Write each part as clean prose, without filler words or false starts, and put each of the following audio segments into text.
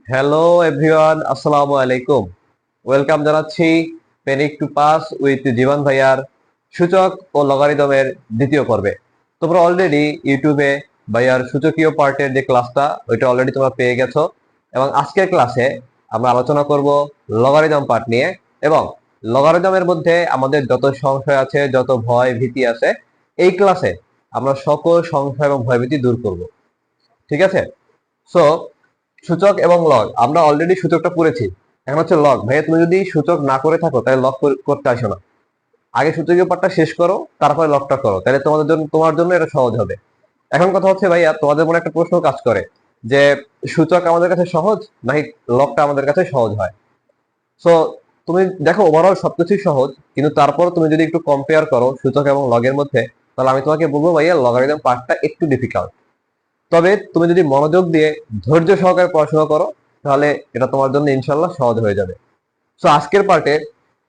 Hello everyone, আসসালামু আলাইকুম। Welcome জানাচ্ছি পেনিক টু পাস উইথ জীবন ভাইয়ার সূচক ও লগারিদমের দ্বিতীয় পর্বে। তোমরা অলরেডি ইউটিউবে ভাইয়ার সূচকীয় পার্টের যে ক্লাসটা ওইটা অলরেডি তোমরা পেয়ে গেছো, এবং আজকের ক্লাসে আমরা আলোচনা করব লগারিদম পার্ট নিয়ে। এবং লগারিদমের মধ্যে আমাদের যত সংশয় আছে, যত ভয় ভীতি আছে, এই ক্লাসে আমরা সকল সংশয় এবং ভয়ভীতি দূর করব। ঠিক আছে? সো সূচক এবং লগ আমরা অলরেডি সূচকটা পড়েছি। এখন হচ্ছে লগ। ভাইয়া, তুমি যদি সূচক না করে থাকো তাহলে লগ করতে আসো না। আগে সূচকীয় পার্টটা শেষ করো, তারপরে লগটা করো, তাহলে তোমার জন্য এটা সহজ হবে। এখন কথা হচ্ছে ভাইয়া, তোমাদের মনে একটা প্রশ্ন কাজ করে যে সূচক আমাদের কাছে সহজ নাকি লগটা আমাদের কাছে সহজ হয়। সো তুমি দেখো, ওভারঅল সবকিছুই সহজ, কিন্তু তারপর তুমি যদি একটু কম্পেয়ার করো সূচক এবং লগের মধ্যে, তাহলে আমি তোমাকে বলবো ভাইয়া লগারিদম পার্টটা একটু ডিফিকাল্ট। তবে তুমি যদি মনোযোগ দিয়ে ধৈর্য সহকারে পড়াশোনা করো, তাহলে এটা তোমার জন্য ইনশাল্লাহ সহজ হয়ে যাবে। সো আজকের পার্টে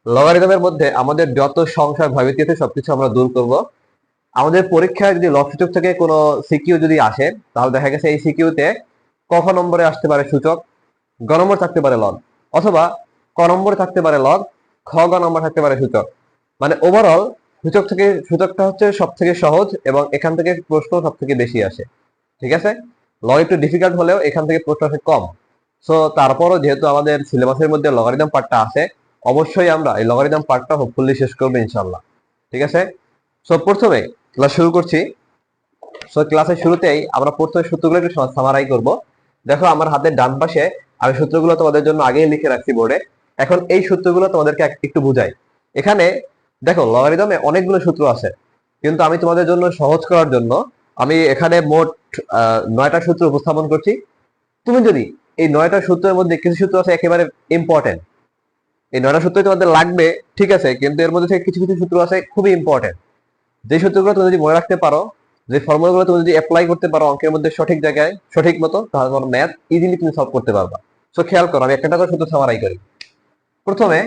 লগারিদমের মধ্যে আমাদের যত সংশয় ভয়ভীতি আছে সবকিছু আমরা দূর করব। আমাদের পরীক্ষায় যদি লব সূচক থেকে কোনো সিকিউ যদি আসে, তাহলে দেখা গেছে এই সিকিউতে ক খ নম্বরে আসতে পারে সূচক, গ নম্বর থাকতে পারে লগ, অথবা ক নম্বরে থাকতে পারে লগ, খ গ নম্বর থাকতে পারে সূচক। মানে ওভারঅল সূচকটা হচ্ছে সব থেকে সহজ, এবং এখান থেকে প্রশ্ন সব থেকে বেশি আসে। ঠিক আছে? ল একটু ডিফিকাল্ট হলেও এখান থেকে প্রশ্ন আসে কম। সো তারপরও যেহেতু আমাদের সিলেবাসের মধ্যে লগারিদম পার্টটা আছে, অবশ্যই আমরা এই লগারিদম পার্টটা হোপফুলি শেষ করবো ইনশাল্লাহ। ঠিক আছে? সো প্রথমে ক্লাস শুরু করছি। সো ক্লাসের শুরুতেই আমরা প্রথমে সূত্রগুলো একটু সামারাই করব। দেখো, আমার হাতের ডান পাশে আমি সূত্রগুলো তোমাদের জন্য আগেই লিখে রাখছি বোর্ডে। এখন এই সূত্রগুলো তোমাদেরকে একটু বুঝাই। এখানে দেখো, লগারিদমে অনেকগুলো সূত্র আছে, কিন্তু আমি তোমাদের জন্য সহজ করার জন্য আমি এখানে মোট 9টা সূত্র উপস্থাপন করছি। তুমি যদি এই 9টা সূত্রের মধ্যে কিছু সূত্র আছে একেবারে ইম্পর্টেন্ট, এই 9টা সূত্রই তোমাদের লাগবে, ঠিক আছে, কিন্তু এর মধ্যে থেকে কিছু কিছু সূত্র আছে খুবই ইম্পর্টেন্ট। যে সূত্রগুলো তুমি যদি মনে রাখতে পারো, যে ফর্মুলাগুলো তুমি যদি অ্যাপ্লাই করতে পারো অঙ্কের মধ্যে সঠিক জায়গায় সঠিক মতো, তাহলে তোমার ম্যাথ ইজিলি তুমি সলভ করতে পারবা। সো খেয়াল করো, আমি একটা করে সূত্র সামারাই করি। প্রথমে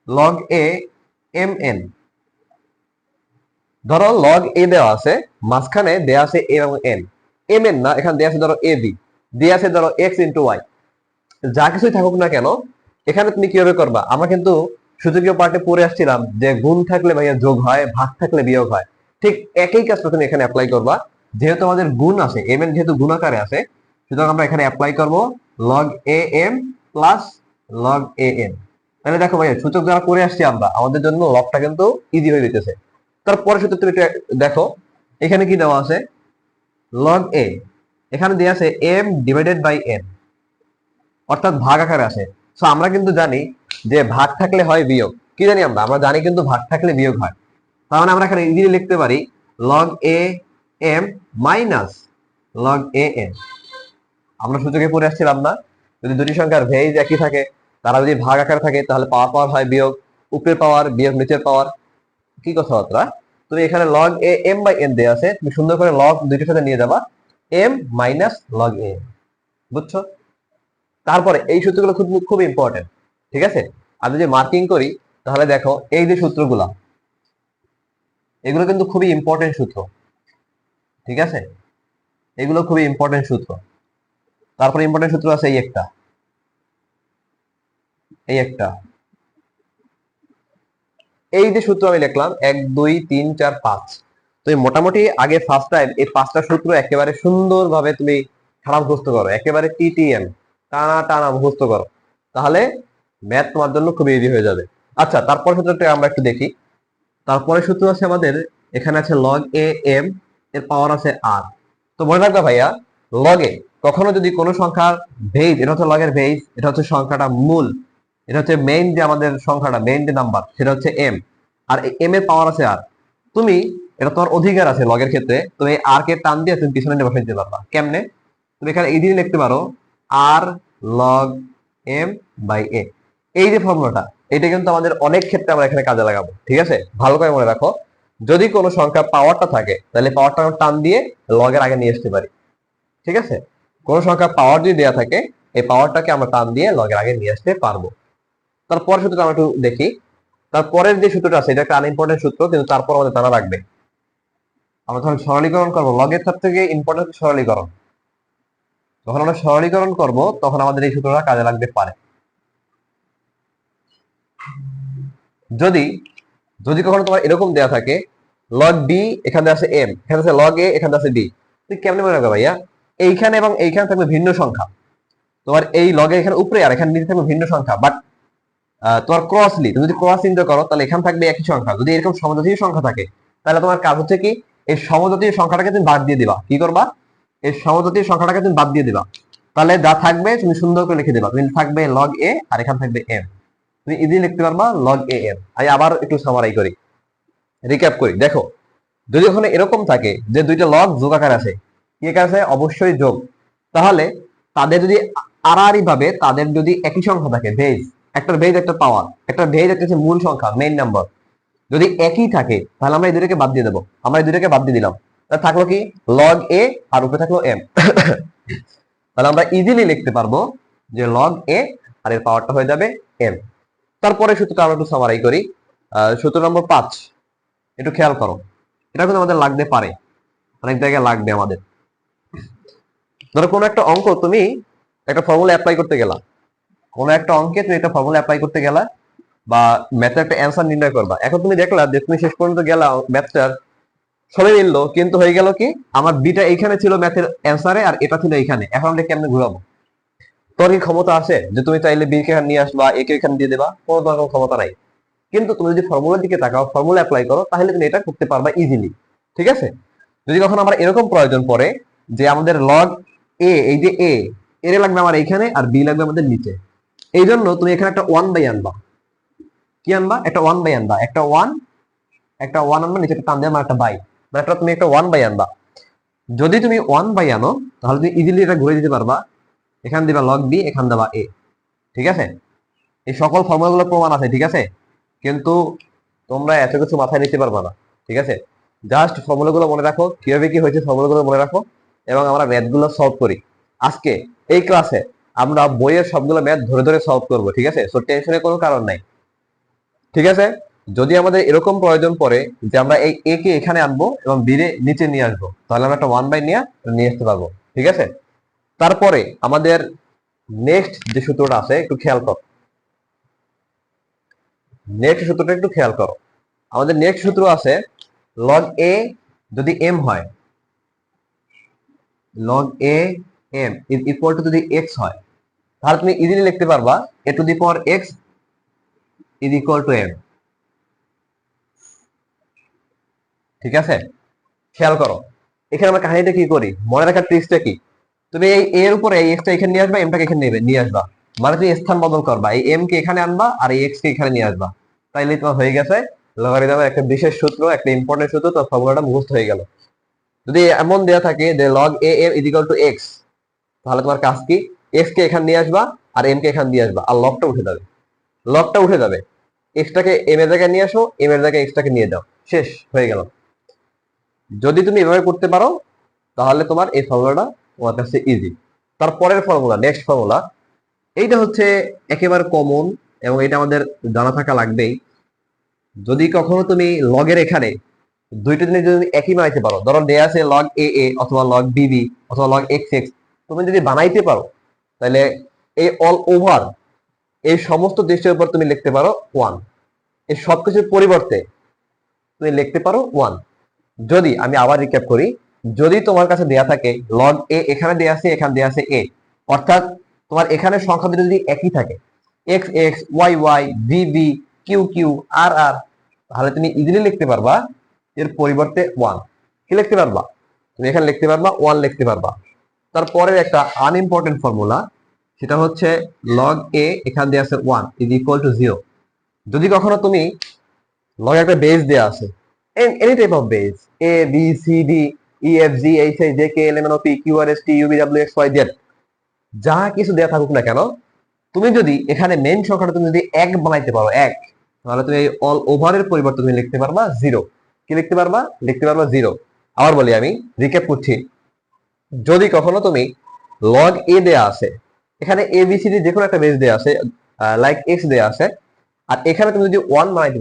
লগ এ এম এন। ধরো লগ এ দেওয়া আছে, মাঝখানে দেওয়া আছে এ এবং এন। এম এন না, এখানে দেওয়া আছে ধরো এ বি, দেওয়া আছে ধরো এক্স ইন্টু ওয়াই। যা কিছুই থাকুক না কেন, এখানে তুমি কিভাবে করবা? আমরা কিন্তু সূচকীয় পার্টে পড়ে আসছিলাম যে গুণ থাকলে ভাইয়া যোগ হয়, ভাগ থাকলে বিয়োগ হয়। ঠিক একই কাজটা তুমি এখানে অ্যাপ্লাই করবা। যেহেতু আমাদের গুণ আছে, এম এন যেহেতু গুণ আকারে আছে, সুতরাং আমরা এখানে অ্যাপ্লাই করব log A m plus log a n. তাহলে দেখো ভাইয়া, সূচক যারা করে আসছি আমরা, আমাদের জন্য লগটা কিন্তু ইজি হয়ে যেতেছে। তারপরে সূত্র তুমি একটু দেখো, এখানে কি দেওয়া আছে? লগ এ, এখানে দেওয়া আছে এম ডিভাইডেড বাই এন, অর্থাৎ ভাগ আকারে আসে। সো আমরা কিন্তু জানি যে ভাগ থাকলে হয় বিয়োগ। কি জানি আমরা? আমরা জানি কিন্তু ভাগ থাকলে বিয়োগ হয়। তার মানে আমরা এখানে ইজিলি লিখতে পারি log A m minus log a n. আমরা সূচকে পড়ে আসছিলাম না, যদি দুটি সংখ্যার ভেজ একই থাকে, তারা যদি ভাগ আকারে থাকে, তাহলে পাওয়ার পাওয়ার হয় বিয়োগ, উপরের পাওয়ার বিয়োগ নিচের পাওয়ার। কি কথাবার্তা! তুমি এখানে log A m by n দেওয়া আছে, তুমি সুন্দর করে লগ দুইটার সাথে নিয়ে যাবা, এম মাইনাস লগ এ। বুঝছো? তারপরে এই সূত্রগুলো খুব খুব ইম্পর্টেন্ট। ঠিক আছে? আমি যদি মার্কিং করি, তাহলে দেখো এই যে সূত্রগুলা, এগুলো কিন্তু খুবই ইম্পর্টেন্ট সূত্র। ঠিক আছে? এগুলো খুবই ইম্পর্টেন্ট সূত্র। তারপরে ইম্পর্টেন্ট সূত্র আছে এই একটা এই যে সূত্র আমি লিখলাম 1 2 3 4 5। তুমি মোটামুটি আগে ফার্স্ট টাইম এই 5টা সূত্র একেবারে সুন্দরভাবে তুমি খারাপ মুখস্থ করো, একেবারে টিটিএম টানা টানা মুখস্থ করো, তাহলে ম্যাথ তোমার জন্য খুব ইজি হয়ে যাবে। আচ্ছা, তারপর সূত্রটা আমরা একটু দেখি। তারপরে সূত্র আছে আমাদের, এখানে আছে লগ এ এম, এর পাওয়ার আছে আর। তো মনে রাখবে ভাইয়া, লগে কখনো যদি কোনো সংখ্যার বেজ, এটা হচ্ছে লগের বেজ, এটা হচ্ছে সংখ্যাটা মূল, এটা হচ্ছে মেইন যে আমাদের সংখ্যাটা, মেইন যে নাম্বার সেটা হচ্ছে এম, আর এম এর পাওয়ার আছে আর। তুমি, এটা তোমার অধিকার আছে লগের ক্ষেত্রে, তুমি আর কে টান দিয়ে তুমি পিছনে বসাই দিতে পারবা। কেমনে? তুমি এখানে ইজিলি লিখতে পারো আর লগ এম বাই এ। এই যে ফর্মুলাটা, এটা কিন্তু আমাদের অনেক ক্ষেত্রে আমরা এখানে কাজে লাগাবো। ঠিক আছে? ভালো করে মনে রাখো, যদি কোনো সংখ্যা পাওয়ারটা থাকে, তাহলে পাওয়ারটা টান দিয়ে লগের আগে নিয়ে আসতে পারি। ঠিক আছে? কোন সংখ্যা পাওয়ার যদি দেওয়া থাকে, এই পাওয়ারটাকে আমরা টান দিয়ে লগের আগে নিয়ে আসতে পারবো। তারপর সূত্রটা আমরা একটু দেখি। তারপরের যে সূত্রটা আছে, এটা একটা আনইম্পর্টেন্ট সূত্র, কিন্তু তারপর আমাদের জানা রাখবে। আমরা যখন সরলীকরণ করবো, লগের সব থেকে ইম্পর্টেন্ট সরলীকরণ। যখন আমরা সরলীকরণ করব তখন আমাদের এই সূত্রটা কাজে লাগতে পারে। যদি যদি কখনো তোমার এরকম দেয়া থাকে লগ বি এখানে আছে এম, এখানে আছে লগ এ, এখানে আছে ডি, তুই কেমনে মনে রাখবে ভাইয়া? এইখানে এবং এইখানে থাকবে ভিন্ন সংখ্যা, তোমার এই লগে এখানে উপরে আর এখানে নিচে থাকবে ভিন্ন সংখ্যা, বাট তোমার ক্রসলি তুমি যদি ক্রস চিন্তা করো তাহলে এখানে থাকবে একই সংখ্যা। যদি এরকম সমজাতীয় সংখ্যা থাকে তাহলে তোমার কাজ হচ্ছে কি, এই সমজাতীয় সংখ্যাটাকে তুমি বাদ দিয়ে দিবা। কি করবা? এই সমজাতীয় সংখ্যাটাকে তুমি বাদ দিয়ে দিবা, তাহলে যা থাকবে তুমি সুন্দর করে লিখে দিবা। তুমি থাকবে লগ এ আর এখানে থাকবে এম, তুমি ইজিলি লিখতে পারবা লগ এ এম। আমি আবার একটু সামারাই করি, রিক্যাপ করি। দেখো, যদি ওখানে এরকম থাকে যে দুইটা লগ যোগ আকার আছে, কি আকার আছে? অবশ্যই যোগ। তাহলে তাদের যদি আড়াআড়ি ভাবে তাদের যদি একই সংখ্যা থাকে, বেজ, একটা বেজ একটা পাওয়ার, একটা বেজ একটা হচ্ছে মূল সংখ্যা মেইন নাম্বার, যদি একই থাকে তাহলে আমরা এই দুটোকে বাদ দিয়ে দেবো। আমরা এই দুটোকে বাদ দিয়ে দিলাম, তাহলে থাকলো কি লগ এ আর উপরে থাকলো এম। তাহলে আমরা ইজিলি লিখতে পারবো যে লগ এ আর এর পাওয়ারটা হয়ে যাবে এম। তারপরে সূত্রটা আমরা একটু সামারাই করি। সূত্র নম্বর 5 একটু খেয়াল করো, এটা কিন্তু আমাদের লাগতে পারে, অনেক জায়গায় লাগবে আমাদের। ধরো কোনো একটা অঙ্ক তুমি একটা ফর্মুলা অ্যাপ্লাই করতে গেলা, কোনো একটা অঙ্কে তুমি একটা ফর্মুলা অ্যাপ্লাই করতে গেলা বা ম্যাথের একটা অ্যান্সার নির্ণয় করবা। এখন তুমি দেখলা যে তুমি শেষ পর্যন্ত গেলা ম্যাথটার সবই মিললো, কিন্তু হয়ে গেল কি আমার বিটা এইখানে ছিল ম্যাথের অ্যান্সারে আর এটা ছিল এইখানে। এখন আমরা কেমনে ঘুরাবো? তোর কি ক্ষমতা আছে যে তুমি চাইলে বি কে এখানে নিয়ে আসবা, এ কে এখানে দিয়ে দেবা? কোনো ধরনের ক্ষমতা নাই। কিন্তু তুমি যদি ফর্মুলার দিকে তাকাও, ফর্মুলা অ্যাপ্লাই করো, তাহলে তুমি এটা করতে পারবা ইজিলি। ঠিক আছে? যদি কখন আমার এরকম প্রয়োজন পড়ে যে আমাদের লগ এ, এই যে এ এর লাগবে আমার এইখানে আর বি লাগবে আমাদের নিচে, এই জন্য তুমি এখানে একটা 1/, আনবা। কি আনবা? একটা 1/, আনবা। একটা ওয়ান আনবা, নিচে একটা টান দিয়ে আমার একটা বাই, মানে একটা তুমি একটা 1/, আনবা। যদি তুমি 1/, আনো তাহলে তুমি ইজিলি এটা ঘুরে দিতে পারবা। এখান দিবা লগ বি, এখান দেবা এ। ঠিক আছে? এই সকল ফর্মুলাগুলো প্রমাণ আছে, ঠিক আছে? কিন্তু তোমরা এত কিছু মাথায় নিতে পারবা না। ঠিক আছে? জাস্ট ফর্মুলাগুলো মনে রাখো, কিভাবে কি হয়েছে ফর্মুলাগুলো মনে রাখো, এবং আমরা ম্যাথগুলো সলভ করি। আজকে এই ক্লাসে আমরা বইয়ের সবগুলো ম্যাথ ধরে ধরে সলভ করব। ঠিক আছে? সো টেনশনের কোনো কারণ নাই। ঠিক আছে? যদি আমাদের এরকম প্রয়োজন পড়ে যে আমরা এই এ কে এখানে আনবো এবং বি রে নিচে নিয়ে আসবো, তাহলে আমরা একটা 1/, নিয়ে আসতে পারবো। ঠিক আছে? তারপরে আমাদের নেক্সট যে সূত্রটা আছে একটু খেয়াল করো, নেক্সট সূত্রটা একটু খেয়াল করো। আমাদের নেক্সট সূত্র আছে লগ এ যদি এম হয়, log A M is equal to যদি এক্স হয়, তাহলে তুমি ইজিলি লিখতে পারবা A to the power X is equal to M. ঠিক আছে? খেয়াল করো, এখানে আমরা কাহিনীটা কি করি, মনে রাখার ট্রিক্সটা কি? তুমি এই এর উপরে এই এক্সটা এখানে নিয়ে আসবা, এমটাকে এখানে নিয়ে আসবা, মানে তুমি স্থান বদল করবা, এই এম কে এখানে আনবা আর এই এক্স কে এখানে নিয়ে আসবা। তাইলে তোমার হয়ে গেছে লগারিদমের একটা বিশেষ সূত্র, একটা ইম্পর্টেন্ট সূত্র, তো ফর্মুলাটা মুখস্থ হয়ে গেল। যদি এমন দেয়া থাকে যে log A M is equal to x, তাহলে তোমার কাজ কি, এক্স কে এখানে নিয়ে আসবা আর এম কে এখানে দিয়ে আসবা, আর লগটা উঠে যাবে। লগটা উঠে যাবে, এক্সটাকে এম এর জায়গায় নিয়ে আসো, এম এর জায়গায় এক্সটাকে নিয়ে দাও, শেষ হয়ে গেল। যদি তুমি এভাবে করতে পারো তাহলে তোমার এই ফর্মুলাটা তোমার কাছে ইজি। তারপরের ফর্মুলা, নেক্সট ফর্মুলা, এইটা হচ্ছে একেবারে কমন এবং এটা আমাদের জানা থাকা লাগবেই। যদি কখনো তুমি লগের এখানে দুইটা জিনিস যদি একই বানাইতে পারো, ধরো দেয়া আছে লগ এ এ অথবা লগ বিবি অথবা লগ এক্স এক্স, তুমি যদি বানাইতে পারো তাহলে এই অল ওভার এই সমস্ত দৃশ্যের উপর তুমি লিখতে পারো 1। এই সবকিছুর পরিবর্তে তুমি লিখতে পারো 1। যদি আমি আবার রিক্যাপ করি, যদি তোমার কাছে দেয়া থাকে লগ এ এখানে দেয়া আছে, এখানে দেয়া আছে এ, অর্থাৎ তোমার এখানে সংখ্যা দুটো যদি একই থাকে, X X, Y Y, V V, Q Q, R R, তাহলে তুমি ইজিলি লিখতে পারবা এর পরিবর্তে 1। কি লিখতে পারবা? তুমি এখানে লিখতে পারবা 1 লিখতে পারবা। তারপরে একটা আনইম্পর্টেন্ট ফর্মুলা, সেটা হচ্ছে লগ এ এখানে দেয়া আছে 1 ইজ ইকুয়াল টু 0। যদি কখনো তুমি লগ একটা বেস দেয়া আছে, any type of base, A B C D E F G H I J K L M N O P Q R S T U V W X Y Z, যা কিছু দেয়া থাকুক না কেন, তুমি যদি এখানে মেইন সংখ্যাটা তুমি যদি 1 বানাইতে পারো, 1, তাহলে তুমি এই অল ওভারের পরিবর্তে তুমি লিখতে পারবা 0। কি লিখতে পারবা? লিখতে পারবা 0। আবার বলি, আমি রিক্যাপ করছি, যদি কখনো তুমি লগ এ দেয়া আছে, এখানে এ বি সি ডি যে কোনো একটা বেস দেয়া আছে, লাইক এক্স দেয়া আছে, আর এখানে তুমি যদি 1 বানাইতে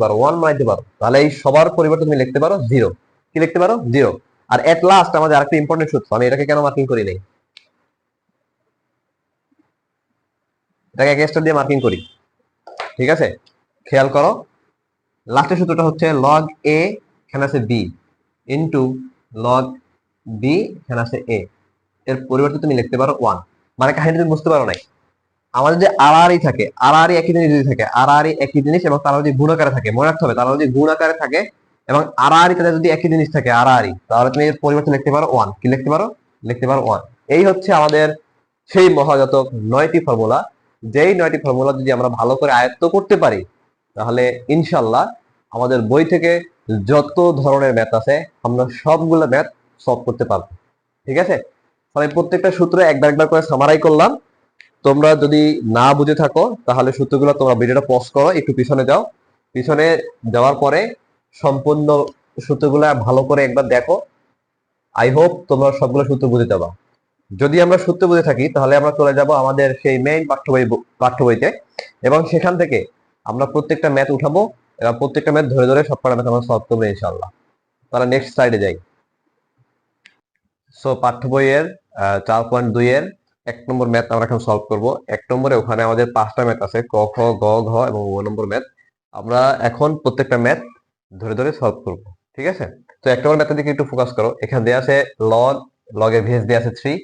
পারো, তাহলে এই সবার পরিবর্তে তুমি লিখতে পারো 0। কি লিখতে পারো? 0। আর এট লাস্ট আমাদের আরেকটা ইম্পর্টেন্ট সূত্র, আমি এটাকে কেন মার্কিং করি নাই, এটাকে এক স্টার দিয়ে মার্কিং করি। ঠিক আছে, খেয়াল করো লাস্টের সূত্রটা হচ্ছে লগ এ, এখানে আছে বি, ইন্টু লগ বি, এখানে আছে এ, এর পরিবর্তে তুমি লিখতে পারো 1। মানে কাহিনী তুমি বুঝতে পারো নাই। আমাদের যে আর থাকে, আর একই জিনিস যদি থাকে, আর একই জিনিস এবং তারা যদি গুণ আকারে থাকে, মনে রাখতে হবে তারা যদি গুণ আকারে থাকে এবং আর যদি একই জিনিস থাকে আর তাহলে তুমি এর পরিবর্তে লিখতে পারো 1। কি লিখতে পারো? লিখতে পারো 1। এই হচ্ছে আমাদের সেই মহাজাতক 9টি ফর্মুলা। যেই 9টি ফর্মুলা যদি আমরা ভালো করে আয়ত্ত করতে পারি তাহলে ইনশাল্লাহ আমাদের বই থেকে যত ধরনের ম্যাথ আছে আমরা সবগুলো ম্যাথ সলভ করতে পারবো। ঠিক আছে, আমি প্রত্যেকটা সূত্র একবার একবার করে সামারাই করলাম। তোমরা যদি না বুঝে থাকো তাহলে সূত্রগুলো তোমরা ভিডিওটা পজ করো, একটু পিছনে যাও, পিছনে যাওয়ার পরে সম্পূর্ণ সূত্রগুলা ভালো করে একবার দেখো। আই হোপ তোমরা সবগুলো সূত্র বুঝে যাবা। যদি আমরা সূত্র বুঝে থাকি তাহলে আমরা চলে যাব আমাদের সেই মেইন পাঠ্য বইতে এবং সেখান থেকে আমরা প্রত্যেকটা ম্যাথ উঠাবো এবং প্রত্যেকটা ম্যাথ ধরে ধরে সবকটা ম্যাথ আমরা সলভ করবো ইনশাআল্লাহ। তাহলে নেক্সট স্লাইডে যাই। সো পাঠ্য বইয়ের 4.2 এর 1 নম্বর ম্যাথ আমরা এখন সলভ করব। 1 নম্বরে ওখানে আমাদের 5টা ম্যাথ আছে, ক খ গ ঘ এবং 9 নম্বর ম্যাথ। আমরা এখন প্রত্যেকটা ম্যাথ ধরে ধরে সলভ করব। ঠিক আছে, তো 1 নম্বর ম্যাথের দিকে একটু ফোকাস করো। এখানে দেয়া আছে লগ, লগের ভেজ দেয়া আছে 3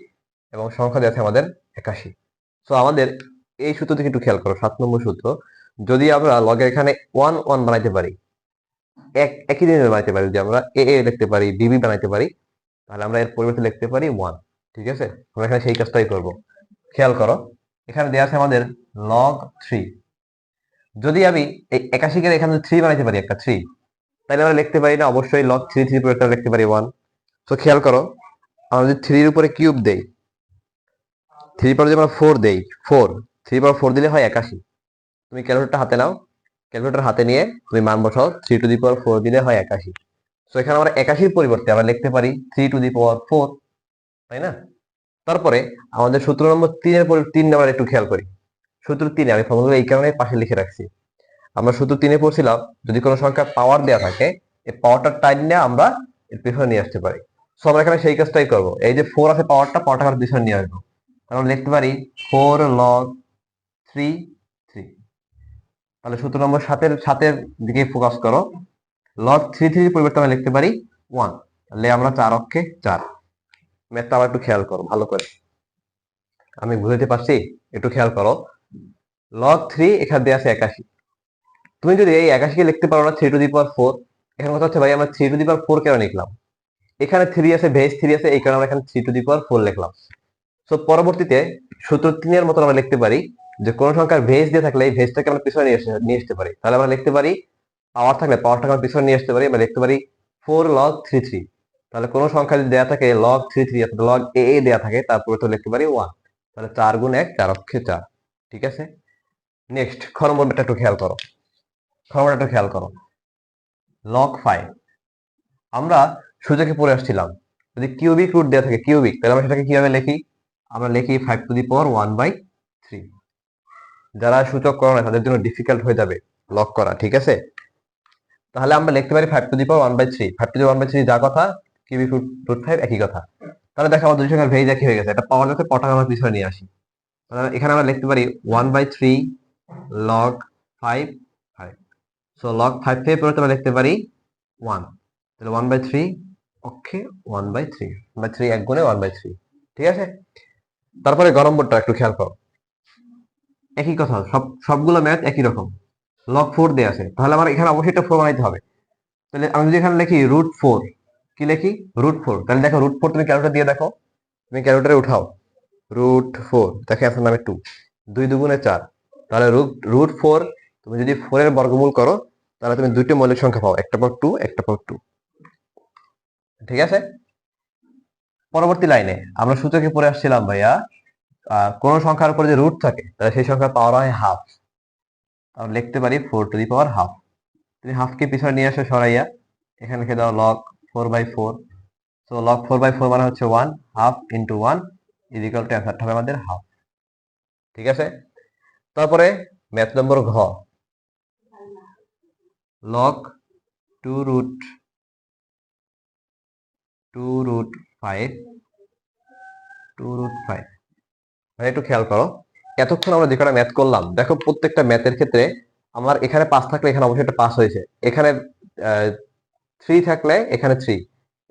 এবং সংখ্যা দেয়া আছে আমাদের 81। সো আমাদের এই সূত্র দিকে একটু খেয়াল করো। 7 নম্বর সূত্র, যদি আমরা লগের এখানে 1 1 বানাইতে পারি, একই জিনিস বানাইতে পারি, যদি আমরা এ এ লিখতে পারি, বিবি বানাইতে পারি, তাহলে আমরা এর পরিবর্তে লিখতে পারি 1। ঠিক আছে, আমরা এখানে সেই কাজটাই করব। খেয়াল করো এখানে দেওয়া আছে আমাদের লগ 3। যদি আমি এই 81 কে এখানে 3 বানাইতে পারি, একটা 3, তাহলে আমরা লিখতে পারি না? অবশ্যই লগ 3 3 পরিবর্তে লিখতে পারি 1। তো খেয়াল করো আমরা যদি 3 এর উপরে কিউব দেই, 3 পর যদি আমরা 4 দেই, 4, 3 পর 4 দিলে হয় 81। তুমি ক্যালকুলেটর হাতে নাও, ক্যালকুলেটর হাতে নিয়ে তুমি মান বসাও, 3 টু দি পাওয়ার 4 দিলে হয় 81। তো এখানে আমরা 81 পরিবর্তে আমরা লিখতে পারি 3 টু দি পাওয়ার 4, তাই না? তারপরে আমাদের সূত্র নম্বর 3 এর পরে 3 নাম্বার একটু খেয়াল করি। সূত্র 3 আমি ফর্মুলা এই কারণে পাশে লিখে রাখছি। আমরা সূত্র 3 পড়ছিলাম যদি কোনো সংখ্যা পাওয়ার দেওয়া থাকে, এই পাওয়ারটা টাইম নিয়ে আমরা এর পিছনে নিয়ে আসতে পারি। সো আমরা এখানে সেই কাজটাই করব। এই যে 4 আছে, পাওয়ারটা আমরা পিছনে নিয়ে আসবো। আমরা লিখতে পারি 4 লগ 3 3। তাহলে সূত্র নম্বর 7 এর দিকে ফোকাস করো। লগ 3 3 পরিবর্তে আমরা লিখতে পারি 1। তাহলে আমরা 4 অক্ষে 4। ম্যাথটা আবার একটু খেয়াল করো ভালো করে, আমি বুঝাতে পারছি? একটু খেয়াল করো, লগ 3 এখানে দেওয়া আছে 81। তুমি যদি এই 81 কে লিখতে পারো না 3 টু দি পাওয়ার 4, এখানে কথা হচ্ছে ভাই আমরা 3 টু দি পাওয়ার 4 কেন লিখলাম? এখানে 3 আছে, বেস 3 আছে, এই কারণে আমরা এখানে 3 টু দি পাওয়ার 4 লিখলাম। সো পরবর্তীতে সূত্র 3 এর মতো আমরা লিখতে পারি যে কোন সংখ্যার ভেজ দিয়ে থাকলে এই ভেজটাকে আমরা পিছনে নিয়ে আসতে পারি। তাহলে আমরা লিখতে পারি পাওয়ার থাকলে পাওয়ারটাকে আমরা পিছনে নিয়ে আসতে পারি, আমরা লিখতে পারি 4 লগ 3 3। তাহলে কোন সংখ্যা যদি দেয়া থাকে লগ 3 3 অথবা লগ এ এ দেয়া থাকে, তারপরে তো লিখতে পারি 1। তাহলে 4 গুণ 1 4 অক্ষে 4। ঠিক আছে, নেক্সট খ নম্বরটা একটু খেয়াল করো। খ নম্বরটা একটু খেয়াল করো, লগ 5। আমরা সূচকে পড়ে আসছিলাম যদি কিউবিক রুট দেওয়া থাকে, কিউবিক, তাহলে আমরা সেটাকে কিভাবে লিখি? আমরা লিখি 5 টু দি পাওয়ার 1/3। যারা সূচক করো না তাদের জন্য ডিফিকাল্ট হয়ে যাবে লক করা। ঠিক আছে, তাহলে আমরা লিখতে পারি 5 টু দি পাওয়ার 1/3। 5 টু দি 1/3 যা কথা, কিউবিক রুট 5 একই কথা। তাহলে দেখো আমার দুই সংখ্যার ভেজ একই হয়ে গেছে। এটা পাওয়ার যাতে পটাকে আমরা পিছনে নিয়ে আসি। তাহলে এখানে আমরা লিখতে পারি 1/3 লগ 5 5। সো লগ 5 থেকে পরে আমরা লিখতে পারি 1। তাহলে 1/3 ওকে 1/3, 1/3 এক গুণে 1/3। ঠিক আছে, তারপরে গ নম্বরটা একটু খেয়াল করো, একই কথা, সবগুলো ম্যাথ একই রকম। লগ 4 দেয়া আছে, তাহলে আমার এখানে অবশ্যই একটা 4 বানাইতে হবে। তাহলে আমি যদি এখানে লিখি √4, কি লিখি? √4। তাহলে দেখো √4 তুমি ক্যালকুলেটর দিয়ে দেখো, তুমি ক্যালকুলেটরে উঠাও √4, দেখে আছে নামে 2, 2 দুগুণে 4। তাহলে √4 তুমি যদি 4 এর বর্গমূল করো তাহলে তুমি দুইটা মৌলিক সংখ্যা পাও, একটা পাও 2, একটা পাও 2। ঠিক আছে, পরবর্তী লাইনে আমরা সূচকে পড়ে আসছিলাম ভাইয়া কোন সংখ্যার উপরে যে রুট থাকে তাহলে সেই সংখ্যার পাওয়ার হয় হাফ। আমরা লিখতে পারি 4 টু দি পাওয়ার হাফ। তুমি হাফকে পিছনে নিয়ে আসো সরাইয়া, এখানে লিখে দাও লগ 4/4। সো লগ 4/4 মানে হচ্ছে 1, half into 1 is equal two অ্যান্সারটা হবে আমাদের হাফ। ঠিক আছে, তারপরে ম্যাথ নম্বর ঘ, লগ 2√5 ভাই একটু খেয়াল করো, এতক্ষণ আমরা যে কটা ম্যাথ করলাম, দেখো প্রত্যেকটা ম্যাথের ক্ষেত্রে আমার এখানে 5 থাকলে এখানে অবশ্যই একটা 5 হয়েছে, এখানে 3 থাকলে এখানে 3,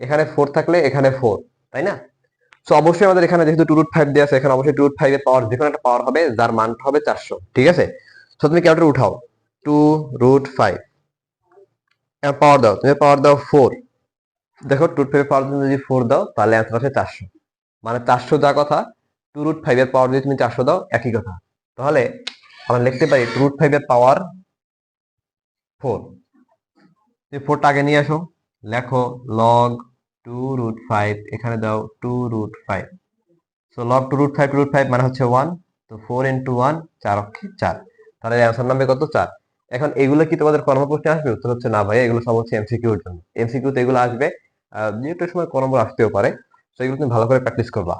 এখানে 4 থাকলে এখানে 4, তাই না? সো অবশ্যই আমাদের এখানে যেহেতু 2√5 দেওয়া আছে, এখানে অবশ্যই 2√5 এর পাওয়ার যে কোনো একটা পাওয়ার হবে যার মানটা হবে 400, ঠিক আছে? সো তুমি ক্যালকুলেটর উঠাও 2√5, এর পাওয়ার দাও, তুমি পাওয়ার দাও 4, দেখো 2√5 এর পাওয়ার যদি 4 দাও তাহলে অ্যান্সার আসে 400, মানে 400 যা কথা 2√5 এর পাওয়ার যদি তুমি 400 দাও একই কথা। তাহলে আমরা লিখতে পারি 2√5 এর পাওয়ার 4, তুমি 4টা আগে নিয়ে আসো, লেখো log 2√5, এখানে দাও 2√5, সো log 2√5 মানে হচ্ছে 1, তো 4 into 1 4 অক্ষে 4, তাহলে অ্যান্সার নামবে কত 4। এখন এগুলো কি তোমাদের কর্ম প্রশ্নে আসবে? উত্তর হচ্ছে না ভাই, এগুলো সব হচ্ছে এমসিকিউ এর জন্য, এমসিকিউ তে এগুলো আসবে, যেহেতু সময় কোন নম্বর আসতেও পারে, তো এগুলো তুমি ভালো করে প্র্যাকটিস করবা।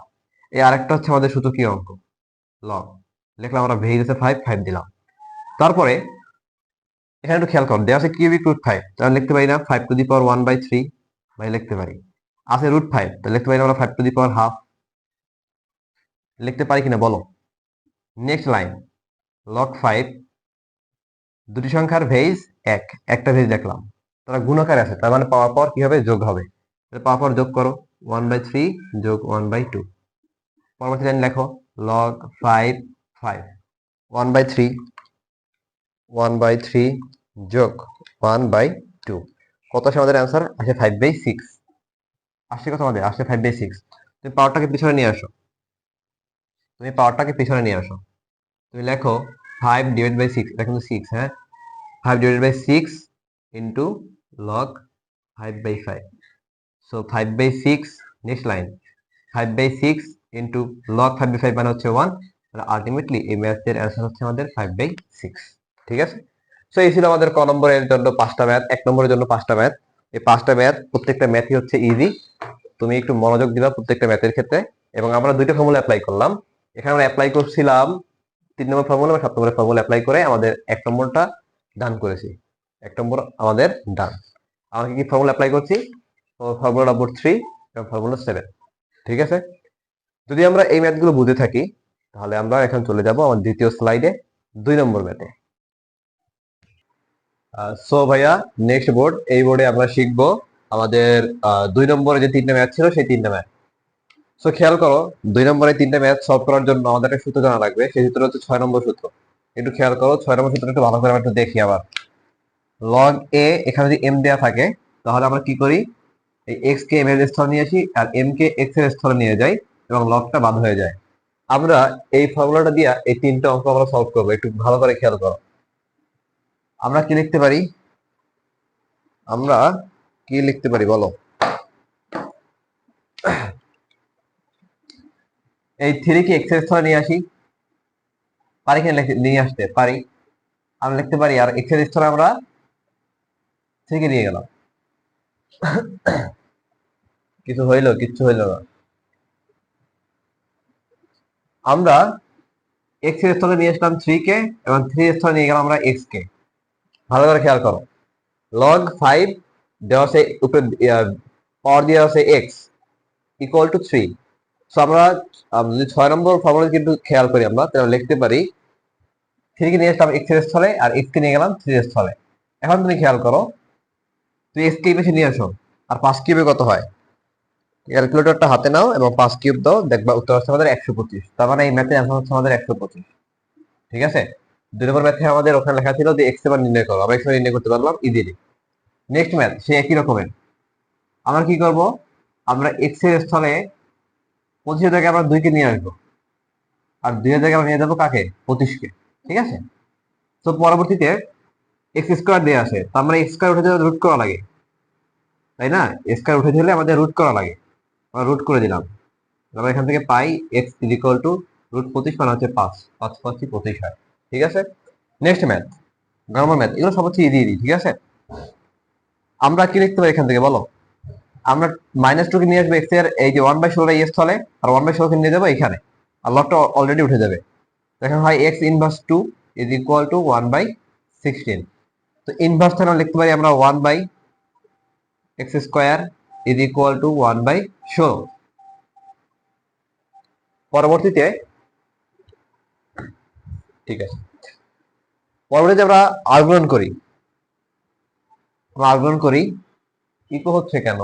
এই আরেকটা হচ্ছে আমাদের সূচকীয় অঙ্ক লগ, লিখলাম আমরা ভেরি আছে 5, 5 দিলাম। তারপরে এখানে একটু খেয়াল করো, দেওয়া আছে কিউবিক রুট 5, তাহলে লিখতে পারি না 5 টু দি পাওয়ার 1/3, ভাই লিখতে পারি। আছে √5, তাহলে লিখতে পারি আমরা 5 টু দি পাওয়ার হাফ, লিখতে পারি কিনা বলো? নেক্সট লাইন log 5, দুটি সংখ্যার ভেজ এক, একটা ভেজ দেখলাম, তারা গুণাকারে আছে, তার মানে পাওয়ার পর কি হবে? যোগ হবে, পাওয়ার পর যোগ করো 1/3 যোগ 1/2। পরবর্তী লাইন লেখো log 5, 5 1/3, 1/3 যোগ 1/2, কত আসে আমাদের অ্যান্সার? আসে 5/6, আসছে কত আমাদের? আসছে 5/6। তুমি পাওয়ারটাকে পিছনে নিয়ে আসো, তুমি পাওয়ারটাকে পিছনে নিয়ে আসো, তুমি লেখো 5/6, এটা কিন্তু 6, হ্যাঁ, 5/6 into log 5/5, so 5/6, next line 5/6 into log 5/5 মানে হচ্ছে 1, আলটিমেটলি এই ম্যাথের অ্যান্সার হচ্ছে আমাদের 5/6, ঠিক আছে? সো এই ছিল আমাদের ক নম্বরের জন্য 5টা ম্যাথ, 1 নম্বরের জন্য 5টা ম্যাথ। এই 5টা ম্যাথ প্রত্যেকটা ম্যাথই হচ্ছে ইজি, তুমি একটু মনোযোগ দিবা প্রত্যেকটা ম্যাথের ক্ষেত্রে। এবং আমরা দুইটা ফর্মুলা অ্যাপ্লাই করলাম, এখানে আমরা অ্যাপ্লাই করছিলাম 3 নম্বর ফর্মুলা বা 7 নম্বরের ফর্মুলা অ্যাপ্লাই করে আমাদের 1 নম্বরটা ডান করেছি, 1 নম্বর আমাদের ডান। আমরা কি ফর্মুলা অ্যাপ্লাই করছি? ফর্মুলা নম্বর 3 এবং ফর্মুলা 7, ঠিক আছে? যদি আমরা এই ম্যাথগুলো বুঝে থাকি তাহলে আমরা এখন চলে যাব আমার দ্বিতীয় স্লাইডে, 2 নম্বর ম্যাথে। সো ভাইয়া নেক্সট বোর্ড, এই বোর্ডে আমরা শিখবো আমাদের 2 নম্বরে যে 3টা ম্যাথ ছিল সেই 3টা ম্যাথ। সো খেয়াল করো, 2 নম্বরে 3টা ম্যাথ সলভ করার জন্য আমাদের একটা সূত্র জানা লাগবে, সেই সূত্র হচ্ছে 6 নম্বর সূত্র। একটু খেয়াল করো 6 নম্বর সূত্রটা একটু ভালো করে আমরা একটু দেখি আবার। লগ এ, এখানে যদি এম দেয়া থাকে তাহলে আমরা কি করি? এই এক্স কে এম এর স্থলে নিয়ে আসি আর এম কে এক্স এর স্থলে নিয়ে যাই এবং লগটা বাদ হয়ে যায়। আমরা এই ফর্মুলাটা দিয়ে এই 3টা অঙ্ক আমরা সলভ করবো, একটু ভালো করে খেয়াল করো। আমরা কি লিখতে পারি? আমরা কি লিখতে পারি বলো? এই 3 কে এক্স এর স্থলে নিয়ে আসি, পারি কিনা? নিয়ে আসতে পারি, আমরা লিখতে পারি। আর এক্স এর স্থলে আমরা 3 কে নিয়ে গেলাম, কিছু হইলো? কিচ্ছু হইলো না। আমরা এক্স এর স্থলে নিয়ে আসলাম 3 কে এবং 3 এর স্থলে নিয়ে গেলাম আমরা এক্স কে। ভালো করে খেয়াল করো, log 5 দেওয়া আছে উপরে, পাওয়ার দেওয়া আছে x ইকুয়াল টু 3। সো আমরা যদি 6 নম্বর ফর্মুলা কিন্তু খেয়াল করি আমরা, তাহলে লিখতে পারি 3 কে নিয়ে আসলাম x এর স্থলে আর x কে নিয়ে গেলাম 3 এর স্থলে। এখন তুমি খেয়াল করো, তুমি x কে বেশি নিয়ে আসো, আর 5 কিউবে কত হয়? ক্যালকুলেটরটা হাতে নাও এবং 5 কিউব দাও, দেখবা উত্তর হচ্ছে আমাদের 125। তার মানে এই ম্যাথের অ্যান্সার হচ্ছে আমাদের 125, ঠিক আছে? 2 নম্বর ম্যাথে আমাদের ওখানে লেখা ছিল যে x এর মান নির্ণয় করো, আমরা x এর মান নির্ণয় করতে পারলাম ইজিলি। নেক্সট ম্যাথ সে একই রকমের, আমরা কি করব? আমরা x এর স্থলে 25 থেকে আমরা 2 কে নিয়ে আসবো, আর 2 এর জায়গায় আমরা নিয়ে যাবো কাকে? 25 কে, ঠিক আছে? তো পরবর্তীতে এক্স স্কোয়ার দেওয়া আছে, তো আমরা এক্স স্কোয়ার উঠে দিলে রুট করা লাগে, তাই না? এক্স স্কোয়ার উঠে দিলে আমাদের রুট করা লাগে, আমরা রুট করে দিলাম। আমরা এখান থেকে পাই এক্স ইজ ইকুয়াল টু √25 মানে হচ্ছে 5, 5 5 25 হয়, ঠিক আছে? নেক্সট ম্যাথ, নরমাল ম্যাথ, এগুলো সব হচ্ছে ইজি ইজি, ঠিক আছে? আমরা কি লিখতে পারি এখান থেকে বলো? আমরা -2 কে নিয়ে আসবো এক্স এর এই যে 1/16 এর স্থলে, আর 1/16 কে নিয়ে যাবো এখানে, আর লগটা অলরেডি উঠে যাবে। এখন হয় x inverse 2 is equal two 1/16। তো ইনভার্স আমরা লিখতে পারি আমরা 1/x square is equal two 1/16। পরবর্তীতে ঠিক আছে, পরবর্তীতে আমরা আর্গুমেন্ট করি। আর্গুমেন্ট করি, ইকো হচ্ছে কেন?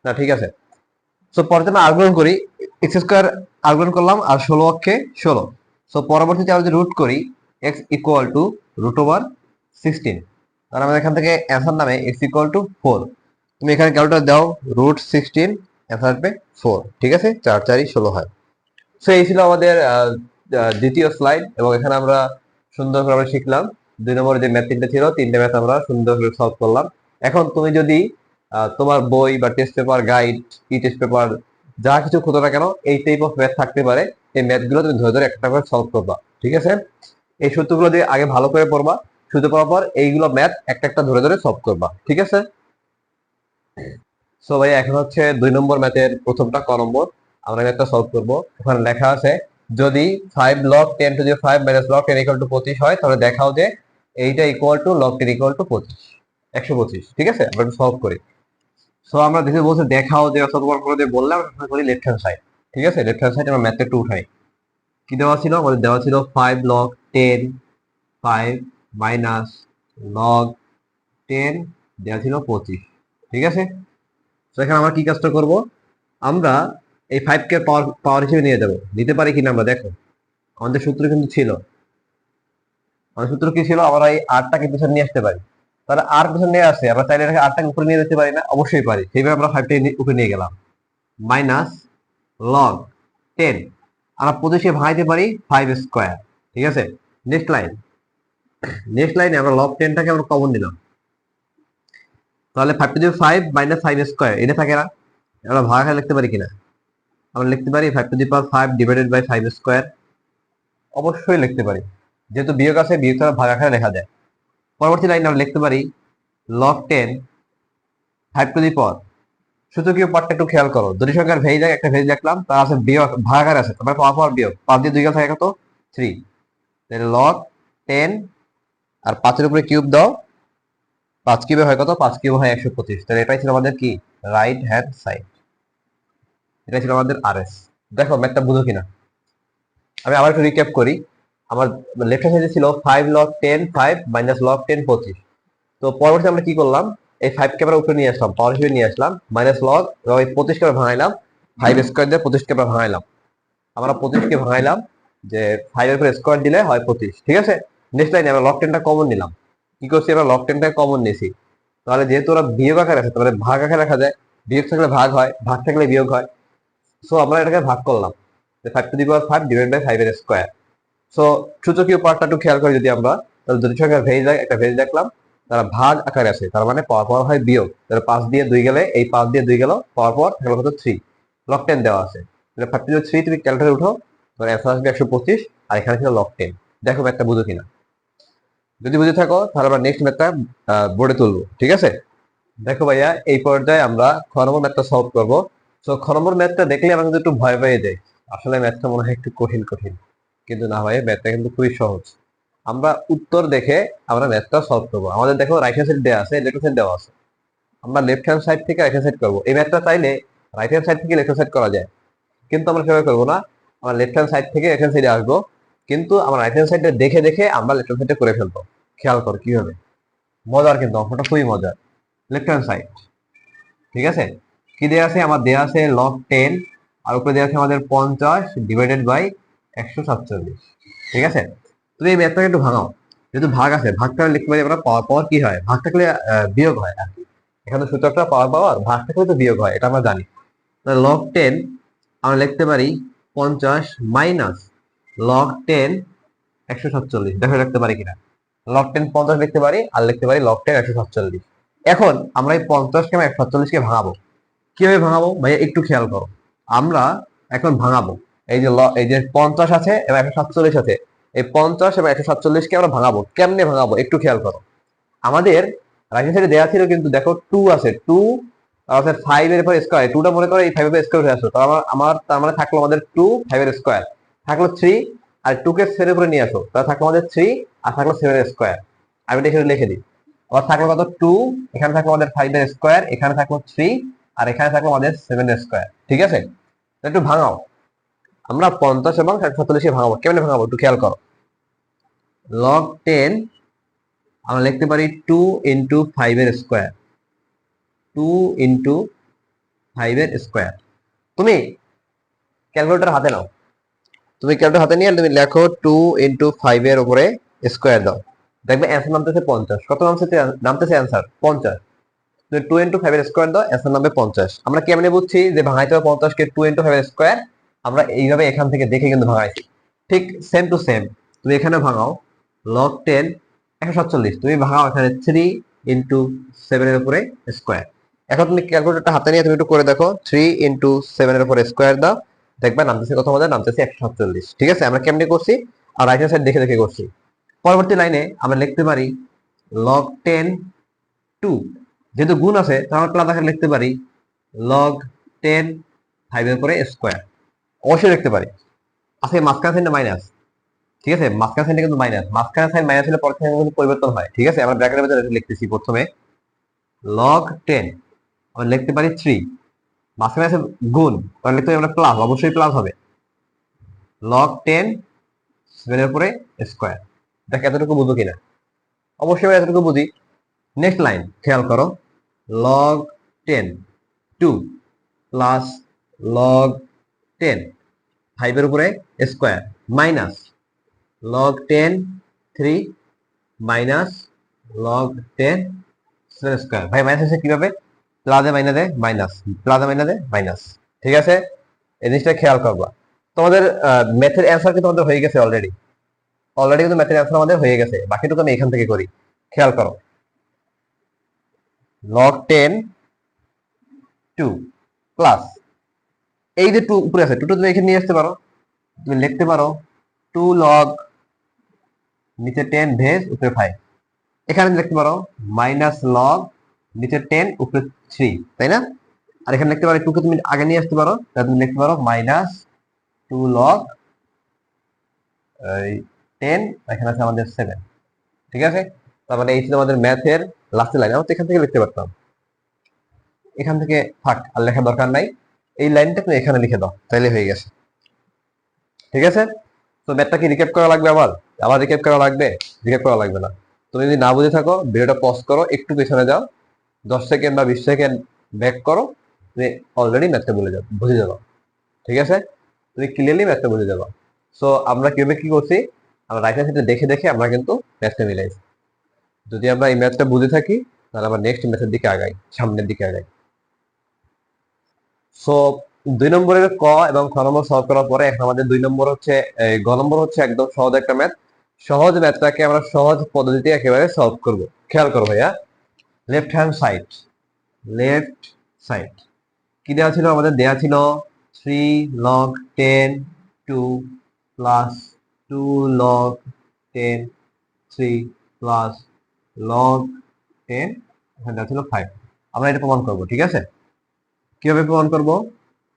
না ঠিক আছে। সো পরবর্তীতে আমরা আর্গুমেন্ট করি, এক্স স্কোয়ার আর্গুমেন্ট করলাম আর 16 অক্ষে 16। সো পরবর্তীতে আমরা যদি রুট করি x equal to root over 16, তাহলে আমাদের এখান থেকে অ্যান্সার নামে এক্স ইকুয়াল টু 4। তুমি এখানে ক্যালকুলেটর দাও, রুট 16, অ্যান্সার আসবে 4। ঠিক আছে, 4 4 16 হয়। সো এই ছিল আমাদের দ্বিতীয় স্লাইড, এবং এখানে আমরা সুন্দর করে আমরা শিখলাম 2 নম্বরের যে ম্যাথ তিনটে ছিল, তিনটে ম্যাথ আমরা সুন্দর করে সলভ করলাম। এখন তুমি যদি তোমার বই বা টেস্ট পেপার, গাইড, ই টেস্ট পেপার যা কিছু খুঁজো না কেন, এই টাইপ অফ ম্যাথ থাকতে পারে, এই ম্যাথ গুলো তুমি ধরে ধরে একটা করে সলভ করবা। ঠিক আছে, এই সূত্রগুলো দিয়ে আগে ভালো করে পড়বা, সূত্র পড়ার পর এইগুলো ম্যাথ একটা একটা ধরে ধরে সলভ করবা। ঠিক আছে। সো ভাই এখন হচ্ছে 2 নম্বর ম্যাথের প্রথমটা, ক নম্বর আমরা ম্যাথটা সলভ করব। ওখানে লেখা আছে যদি 5 log 10 to the 5 minus log 10 equal to 25 হয়, তাহলে দেখাও যে এইটা equal to log 10 equal to 25, 125। ঠিক আছে, আমরা একটু সলভ করি। সো আমরা দেখে বলছে দেখাও যে, অথবা তোমার করে দিয়ে বললাম করি লেফট হ্যান্ড সাইড। ঠিক আছে, লেফট হ্যান্ড সাইড আমরা ম্যাথটা একটু উঠাই। কি দেওয়া ছিল? আমাদের দেওয়া ছিল 5 log 10 5 মাইনাস log 10 দেওয়া ছিল 25। ঠিক আছে, তো এখানে আমরা কি কাজটা করব, আমরা এই 5 কে পাওয়ার পাওয়ার হিসেবে নিয়ে যাব, নিতে পারি কিনা আমরা দেখো। আমাদের সূত্র কিন্তু ছিল, আমাদের সূত্র কি ছিল, আমরা এই আরটাকে পিছনে নিয়ে আসতে পারি। তাহলে আর পিছনে নিয়ে আসে, আমরা চাইলে এটাকে আরটাকে উপরে নিয়ে যেতে পারি না? অবশ্যই পারি। সেইভাবে আমরা 5 টাকে উপরে নিয়ে গেলাম। মাইনাস লগ 10 আমরা 25 কে ভাঙাইতে পারি 5 স্কয়ার। ঠিক আছে, নেক্সট লাইন, নেক্সট লাইনে আমরা লগ 10 টাকে আমরা কমন নিলাম, তাহলে 5 টু দি 5 মাইনাস 5 স্কয়ার এটা থাকে না? আমরা ভাগাকারে লিখতে পারি কিনা? আমরা লিখতে পারি 5 to the power 5 divided by 5 square. অবশ্যই লিখতে পারি, যেহেতু বিয়োগ আছে, বিয়োগ ছাড়া ভাগাকারে লেখা যায়। পরবর্তী লাইন আমরা লিখতে পারি log 10 5 টু দি পাওয়ার, সূচকীয় পার্টটা একটু খেয়াল করো, দুটি সংখ্যার ভেজ একটা ভেজ দেখলাম, তার আছে বিয়োগ, ভাগাকার আছে, তারপরে পাওয়ার পাওয়ার বিয়োগ, 5 দিয়ে 2 গেল থাকে কত? 3। তাহলে log 10 আর 5 এর উপরে কিউব দাও, 5 কিউবে হয় কত? 5 কিউব হয় 125। তাহলে এটাই ছিল আমাদের কি, রাইট হ্যান্ড সাইড। এটা ছিল আমাদের আরএস। দেখো ম্যাথটা বুঝো কিনা। আমি আবার একটু রিক্যাপ করি। আমার লেফট হ্যান্ড সাইডে ছিল 5 log 10 5 মাইনাস log 10 25। তো পরবর্তী আমরা কি করলাম, এই 5 কে আমরা উপরে নিয়ে আসলাম, পাওয়ার হিসেবে নিয়ে আসলাম, মাইনাস লগ ওই 25 কে ভাঙাইলাম, 5 স্কয়ার দিয়ে 25 কে ভাঙাইলাম। আমরা 25 কে ভাঙাইলাম, যে 5 এর উপরে স্কয়ার দিলে হয় 25। ঠিক আছে, নেক্সট লাইনে আমরা log 10 টা কমন নিলাম। কি করছি, আমরা log 10 টা কমন নিয়েছি। তাহলে যেহেতু ওরা বিয়োগ আকারে আছে, তাহলে ভাগ আকারে রাখা যায়, বিয়োগ থাকলে ভাগ হয়, ভাগ থাকলে বিয়োগ হয়। সো আমরা এটাকে ভাগ করলাম, যে 5 to the power 5 divide by 5 এর স্কয়ার। সো সূচকীয় পার্টটা একটু খেয়াল করে যদি আমরা, তাহলে দুটি সংখ্যার ভেজ একটা ভেজ দেখলাম, তারা ভাগ আকারে আছে, তার মানে পাওয়ার পাওয়ার হয় বিয়োগ। তাহলে 5 দিয়ে 2 গেলে, এই 5 দিয়ে 2 গেল, পাওয়ার পাওয়ার থাকলো কত? 3। লগ 10 দেওয়া আছে, তাহলে 5 টু দি 3 তুমি ক্যালকুলেটরে উঠো, তাহলে অ্যান্সার আসবে 125। আর এখানে ছিল লগ 10। দেখো ম্যাথটা বুঝো কিনা। যদি বুঝে থাকো তাহলে আমরা নেক্সট ম্যাথটা বোর্ডে তুলবো। ঠিক আছে, দেখো ভাইয়া এই পর্যায়ে আমরা খ নম্বর ম্যাথটা সলভ করবো। তো খ নম্বর ম্যাথটা দেখলে আমরা কিন্তু একটু ভয় পেয়ে যাই, আসলে ম্যাথটা মনে হয় একটু কঠিন কঠিন, কিন্তু না ভাই, ম্যাথটা কিন্তু খুবই সহজ। আমরা উত্তর দেখে আমরা ম্যাথটা সলভ করবো। আমাদের দেখো রাইট হ্যান্ড সাইড দেওয়া আছে, লেফট হ্যান্ড সাইড দেওয়া আছে, আমরা লেফট হ্যান্ড সাইড থেকে রাইট হ্যান্ড সাইড করবো। এই ম্যাথটা চাইলে রাইট হ্যান্ড সাইড থেকে লেফট হ্যান্ড সাইড করা যায়, কিন্তু আমরা সেভাবে করবো না। আমরা লেফট হ্যান্ড সাইড থেকে রাইট হ্যান্ড সাইডে আসবো, কিন্তু আমরা রাইট হ্যান্ড সাইডে দেখে দেখে আমরা লেফট হ্যান্ড সাইডে করে ফেলবো। খেয়াল করো কি হবে, মজার, কিন্তু অঙ্কটা খুবই মজার। লেফট হ্যান্ড সাইড, ঠিক আছে, কি দেওয়া আছে? আমার দেওয়া আছে log 10, আর উপরে দেওয়া আছে আমাদের 50 ডিভাইডেড বাই 147। ঠিক আছে, তুমি এই ম্যাথটাকে একটু ভাঙাও, যেহেতু ভাগ আছে, ভাগ থাকলে লিখতে পারি আমরা পাওয়ার পাওয়ার কি হয়, ভাগ থাকলে বিয়োগ হয় আর কি। এখানে সূচকটা পাওয়ার পাওয়ার, ভাগ থাকলে তো বিয়োগ হয়, এটা আমরা জানি। তাহলে log 10 আমরা লিখতে পারি 50 মাইনাস log 10 147। দেখো লিখতে পারি কিনা। log 10 50 লিখতে পারি, আর লিখতে পারি log 10 147। এখন আমরা এই 50 কে 147 কে ভাঙাবো। কিভাবে ভাঙাবো ভাইয়া একটু খেয়াল করো। আমরা এখন ভাঙাবো, এই যে এই যে 50 আছে এবং 147 আছে, এই 50 এবং 147 কে আমরা ভাঙাবো। কেমনে ভাঙাবো একটু খেয়াল করো। আমাদের রাইট সাইডে দেওয়া ছিল, কিন্তু দেখো 2 আছে, 2 আছে 5 এর উপর স্কয়ার, 2 টা মনে করো এই 5 এর উপর স্কয়ার উঠে আসলো, তার মানে থাকলো আমাদের 2 5 এর স্কয়ার, থাকলো 3, আর 2 কে 7 এর উপরে নিয়ে আসো, তাহলে থাকলো আমাদের 3, আর থাকলো 7 এর স্কয়ার। আমি এটা এখানে লিখে দিই। আবার থাকলো কত? 2, এখানে থাকলো আমাদের 5 এর স্কয়ার, এখানে থাকলো 3, আর এখানে থাকলো আমাদের 7 এর স্কয়ার। ঠিক আছে, একটু ভাঙাও। আমরা 50 এবং 147 ভাঙাবো। কেমনে ভাঙাবো একটু খেয়াল করো। log 10 আমরা লিখতে পারি 2 ইন্টু 5 এর স্কোয়ার, 2 ইন্টু 5 এর স্কোয়ার। তুমি ক্যালকুলেটর হাতে নাও, তুমি ক্যালকুলেটর হাতে নিয়ে তুমি লেখো 2 ইন্টু 5 এর উপরে স্কোয়ার দাও, দেখবে অ্যান্সার নামতেছে 50। কত নামতেছে অ্যান্সার 50। তুমি 2 ইন্টু 5 এর স্কোয়ার দাও, অ্যান্সার নামবে 50। আমরা কেমনে বুঝছি যে ভাঙাইতে হবে 50 কে 2 ইন্টু 5 এর স্কোয়ার? আমরা এইভাবে এখান থেকে দেখে কিন্তু ভাঙাইছি। ঠিক সেম টু সেম তুমি এখানে ভাঙাও log 10 147, তুমি ভাঙাও এখানে 3 ইন্টু 7 এর উপরে স্কোয়ার। এখন তুমি ক্যালকুলেটরটা হাতে নিয়ে তুমি একটু করে দেখো, 3 ইন্টু 7 এর উপরে স্কোয়ার দাও, দেখবা নামতেছে কত আমাদের? নামতেছে 147। ঠিক আছে, আমরা কেমনে করছি আর রাইট হ্যান্ড সাইড দেখে দেখে করছি। পরবর্তী লাইনে আমরা লিখতে পারি log 10 2, যেহেতু গুণ আছে তাহলে আমরা আলাদা লিখতে পারি log 10 5 এর উপরে স্কোয়ার। অবশ্যই লিখতে পারি। আজকে মাঝখানে সাইনটা মাইনাস, ঠিক আছে, মাঝখানে সাইনটা কিন্তু মাইনাস, মাঝখানে সাইন মাইনাস হলে পরের সাইন কিন্তু পরিবর্তন হয়। ঠিক আছে, আমরা ব্র্যাকেটের মধ্যে লিখতেছি প্রথমে log 10, আমরা লিখতে পারি 3, মাঝখানে আছে গুণ, তাহলে লিখতে পারি আমরা প্লাস, অবশ্যই প্লাস হবে log 10 7 এর উপরে স্কোয়ার। দেখ এতটুকু বুঝো কিনা? অবশ্যই এতটুকু বুঝি। নেক্সট লাইন খেয়াল করো, log 10 2 প্লাস log 10 5 এর উপরে square minus log 10 3 minus log 10 square. ভাই মাইনাস হচ্ছে কিভাবে? প্লাসে মাইনাসে মাইনাস, প্লাসে মাইনাসে মাইনাস। ঠিক আছে, এই জিনিসটা খেয়াল করবা। তোমাদের ম্যাথের অ্যান্সার কিন্তু আমাদের হয়ে গেছে অলরেডি, অলরেডি কিন্তু ম্যাথের অ্যান্সার আমাদের হয়ে গেছে। বাকিটুকু আমি এখান থেকে করি। খেয়াল করো, log 10 2 প্লাস এই যে 2 উপরে আছে, 2 তুমি এখানে নিয়ে আসতে পারো, তুমি লিখতে পারো 2 log নিচে 10 ভেজ উপরে 5, এখানে লিখতে পারো মাইনাস log নিচে 10 উপরে 3, তাই না? আর এখানে লিখতে পারো 2 কে তুমি আগে নিয়ে আসতে পারো, তাহলে তুমি লিখতে পারো মাইনাস 2 log 10, এখানে আছে আমাদের 7। ঠিক আছে, তার মানে এই ছিল আমাদের ম্যাথের লাস্টের লাইন। আমরা তো এখান থেকে লিখতে পারতাম, এখান থেকে থাক, আর লেখার দরকার নাই। এই লাইনটা তুমি এখানে লিখে দাও, তাইলে হয়ে গেছে। ঠিক আছে, তো ম্যাথটা কি রিক্যাপ করা লাগবে? আবার আবার রিক্যাপ করা লাগবে? রিক্যাপ করা লাগবে না। তুমি যদি না বুঝে থাকো ভিডিওটা পজ করো, একটু পেছনে যাও, 10 সেকেন্ড বা 20 সেকেন্ড ব্যাক করো, তুমি অলরেডি ম্যাথটা বুঝে যাবো। ঠিক আছে, তুমি ক্লিয়ারলি ম্যাথটা বুঝে যাবো। সো আমরা কিভাবে কি করছি, আমরা রাইট হ্যান্ড সাইডে দেখে দেখে আমরা কিন্তু ম্যাথটা মিলাইছি। যদি আমরা এই ম্যাথটা বুঝে থাকি তাহলে আমরা নেক্সট ম্যাথের দিকে আগাই, সামনের দিকে আগাই। সো 2 নম্বরের ক এবং খ নম্বর সলভ করার পরে এখন আমাদের 2 নম্বর হচ্ছে, গ নম্বর হচ্ছে একদম সহজ একটা ম্যাথ। সহজ ম্যাথটাকে আমরা সহজ পদ্ধতিতে একেবারে সলভ করব। খেয়াল করো ভাইয়া, left hand side, left side কি দেওয়া ছিল আমাদের? দেওয়া ছিল 3 log 10 2 plus 2 log 10 3 plus log 10, এখানে দেওয়া ছিল 5। আমরা এটা প্রমাণ করব। ঠিক আছে, কিভাবে প্রমাণ করব?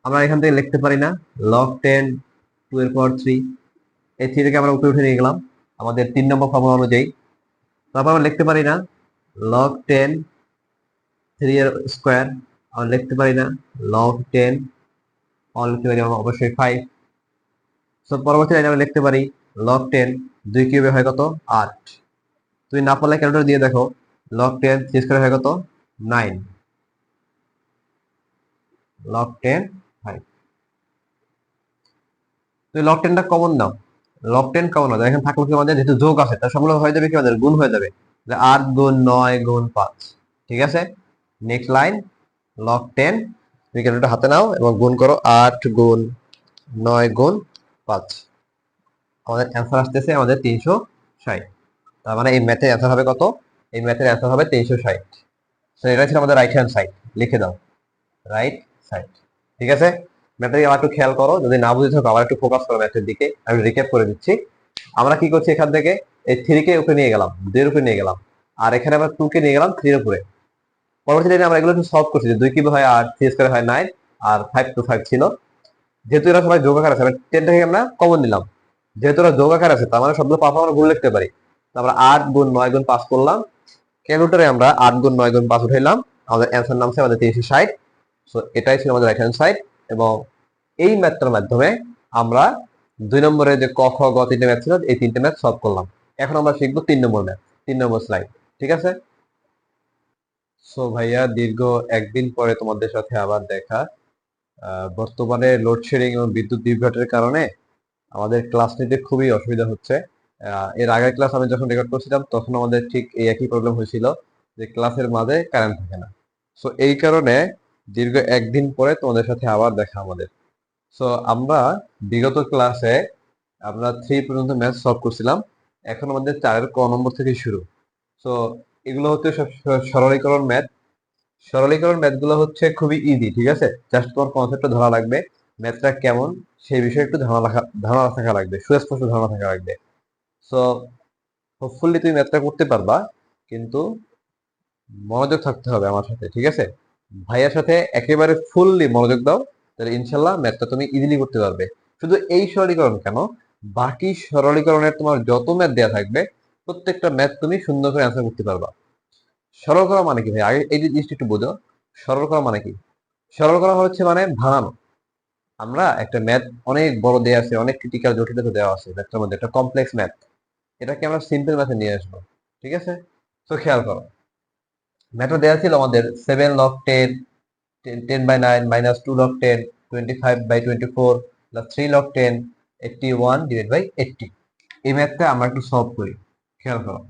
আমরা এখান থেকে লিখতে পারি না log 10 2 এর পাওয়ার 3, এই 3 থেকে আমরা উপরে উঠে নিয়ে গেলাম আমাদের 3 নম্বর ফর্মুলা অনুযায়ী। তারপর আমরা লিখতে পারি না log 10 3 এর স্কয়ার, আমরা লিখতে পারি না log 10, আমরা লিখতে পারি অবশ্যই 5। সো পরবর্তী লাইনে আমরা লিখতে পারি log 10 2 কিউবে হয় কত? 8। তুমি না পারলে ক্যালকুলেটর দিয়ে দেখো, log 10 3 স্কয়ার হয় কত? 9, log 10 5। তুমি log 10 টা কমন নাও, log 10 কমন নাও, এখানে থাকলে কি আমাদের যেহেতু যোগ আছে তার সবগুলো হয়ে যাবে কি আমাদের গুণ হয়ে যাবে, 8 গুণ 9 গুণ 5। ঠিক আছে, নেক্সট লাইন log 10, তুমি ক্যালকুলেটর হাতে নাও এবং গুণ করো 8 গুণ 9 গুণ 5। আমাদের অ্যান্সার আসতেছে আমাদের 360। তার মানে এই ম্যাথের অ্যান্সার হবে কত? এই ম্যাথের অ্যান্সার হবে 360। সো এটা ছিল আমাদের রাইট হ্যান্ড সাইড, লিখে দাও রাইট সাইড। ঠিক আছে, ম্যাথটাকে আবার একটু খেয়াল করো, যদি না বুঝে থাকো আবার একটু ফোকাস করো ম্যাথের দিকে। আমি রিক্যাপ করে দিচ্ছি। আমরা কি করছি, এখান থেকে এই 3 কে উপরে নিয়ে গেলাম, 2 এর উপরে নিয়ে গেলাম, আর এখানে আমরা 2 কে নিয়ে গেলাম 3 এর উপরে। পরবর্তীতে আমরা এগুলো একটু সলভ করছি যে 2 কিভাবে হয় 8, 3 স্কয়ার হয় 9, আর 5 to 5 ছিল। যেহেতু এরা সবাই যোগ আকার আছে, আমরা 10 থেকে আমরা কমন নিলাম, যেহেতু এরা যোগ আকার আছে তার মানে সবগুলো পাশে আমরা গুণ লিখতে পারি। আমরা 8 গুণ 9 গুণ 5 করলাম, ক্যালকুলেটরে আমরা 8 গুণ 9 গুণ 5 উঠাইলাম, আমাদের অ্যান্সার নামছে আমাদের 360। সো এটাই ছিল আমাদের রাইট হ্যান্ড সাইড। এবং এই ম্যাথটার মাধ্যমে আমরা 2 নম্বরে যে ক খ গ 3টে ম্যাথ ছিল এই 3টে ম্যাথ সলভ করলাম। এখন আমরা শিখবো 3 নম্বর ম্যাথ, 3 নম্বর স্লাইড। ঠিক আছে? সো ভাইয়া দীর্ঘ একদিন পরে তোমাদের সাথে আবার দেখা। বর্তমানে লোডশেডিং এবং বিদ্যুৎ বিভ্রাটের কারণে আমাদের ক্লাস নিতে খুবই অসুবিধা হচ্ছে। এর আগের ক্লাস আমি যখন রেকর্ড করছিলাম তখন আমাদের ঠিক এই একই প্রবলেম হয়েছিল যে ক্লাসের মাঝে কারেন্ট থাকে না। সো এই কারণে দীর্ঘ একদিন পরে তোমাদের সাথে আবার দেখা আমাদের। সো আমরা বিগত ক্লাসে আমরা 3 পর্যন্ত ম্যাথ সলভ করছিলাম। এখন আমাদের 4-এর ক নম্বর থেকে শুরু। সো এগুলো হচ্ছে সব সরলীকরণ ম্যাথ। সরলীকরণ ম্যাথগুলো হচ্ছে খুবই ইজি। ঠিক আছে? জাস্ট তোমার কনসেপ্টটা ধরা লাগবে, ম্যাথটা কেমন সেই বিষয়ে একটু ধারণা থাকা লাগবে, সুস্পষ্ট ধারণা থাকা লাগবে। সো হোপফুলি তুমি ম্যাথটা করতে পারবা, কিন্তু মনোযোগ থাকতে হবে আমার সাথে। ঠিক আছে? ভাইয়ার সাথে একেবারে ফুললি মনোযোগ দাও, তাহলে ইনশাল্লাহ ম্যাথটা তুমি ইজিলি করতে পারবে। শুধু এই সরলীকরণ কেন, বাকি সরলীকরণের তোমার যত ম্যাথ দেওয়া থাকবে প্রত্যেকটা ম্যাথ তুমি সুন্দর করে অ্যান্সার করতে পারবা। সরল করা মানে কি ভাই? আগে এই জিনিসটা একটু বোঝো। সরল করা মানে কি? সরল করা হচ্ছে মানে ভাঙানো। আমরা একটা ম্যাথ অনেক বড় দেয়া আছে, অনেক ক্রিটিক্যাল জটিলতা দেওয়া আছে ম্যাথটার মধ্যে, একটা কমপ্লেক্স ম্যাথ, এটাকে আমরা সিম্পল ম্যাথে নিয়ে আসবো। ঠিক আছে? তো খেয়াল করো, ম্যাথটা দেওয়া ছিল আমাদের 7 log 10, 10/9 minus 2 log 10, 25/24 plus 3 log 10, 81 divided by 80। এই ম্যাথটা আমরা একটু সলভ করি। খেয়াল করো,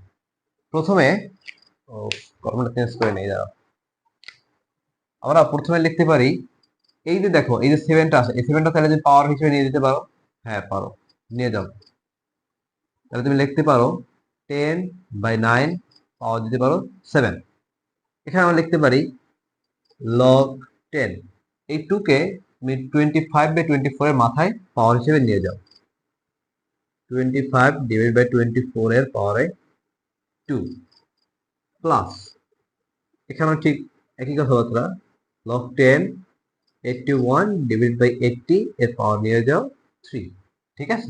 প্রথমে কলমটা চেঞ্জ করে নেই, দাঁড়াও। আমরা প্রথমে লিখতে পারি, এই যে দেখো এই যে 7টা আছে, এই 7টা তাহলে তুমি পাওয়ার হিসেবে নিয়ে দিতে পারো। হ্যাঁ পারো, নিয়ে যাও। তাহলে তুমি লিখতে পারো 10/9 পাওয়ার দিতে পারো 7। এখানে আমরা লিখতে পারি লগ 10। এই 2 কে তুমি 25/24 এর মাথায় পাওয়ার হিসেবে নিয়ে যাও। 25/24 এর পাওয়ারে 2 প্লাস, এখানে ঠিক একই কথাবার্তা, লগ 10 81/80 এর পাওয়ার নিয়ে যাও 3। ঠিক আছে?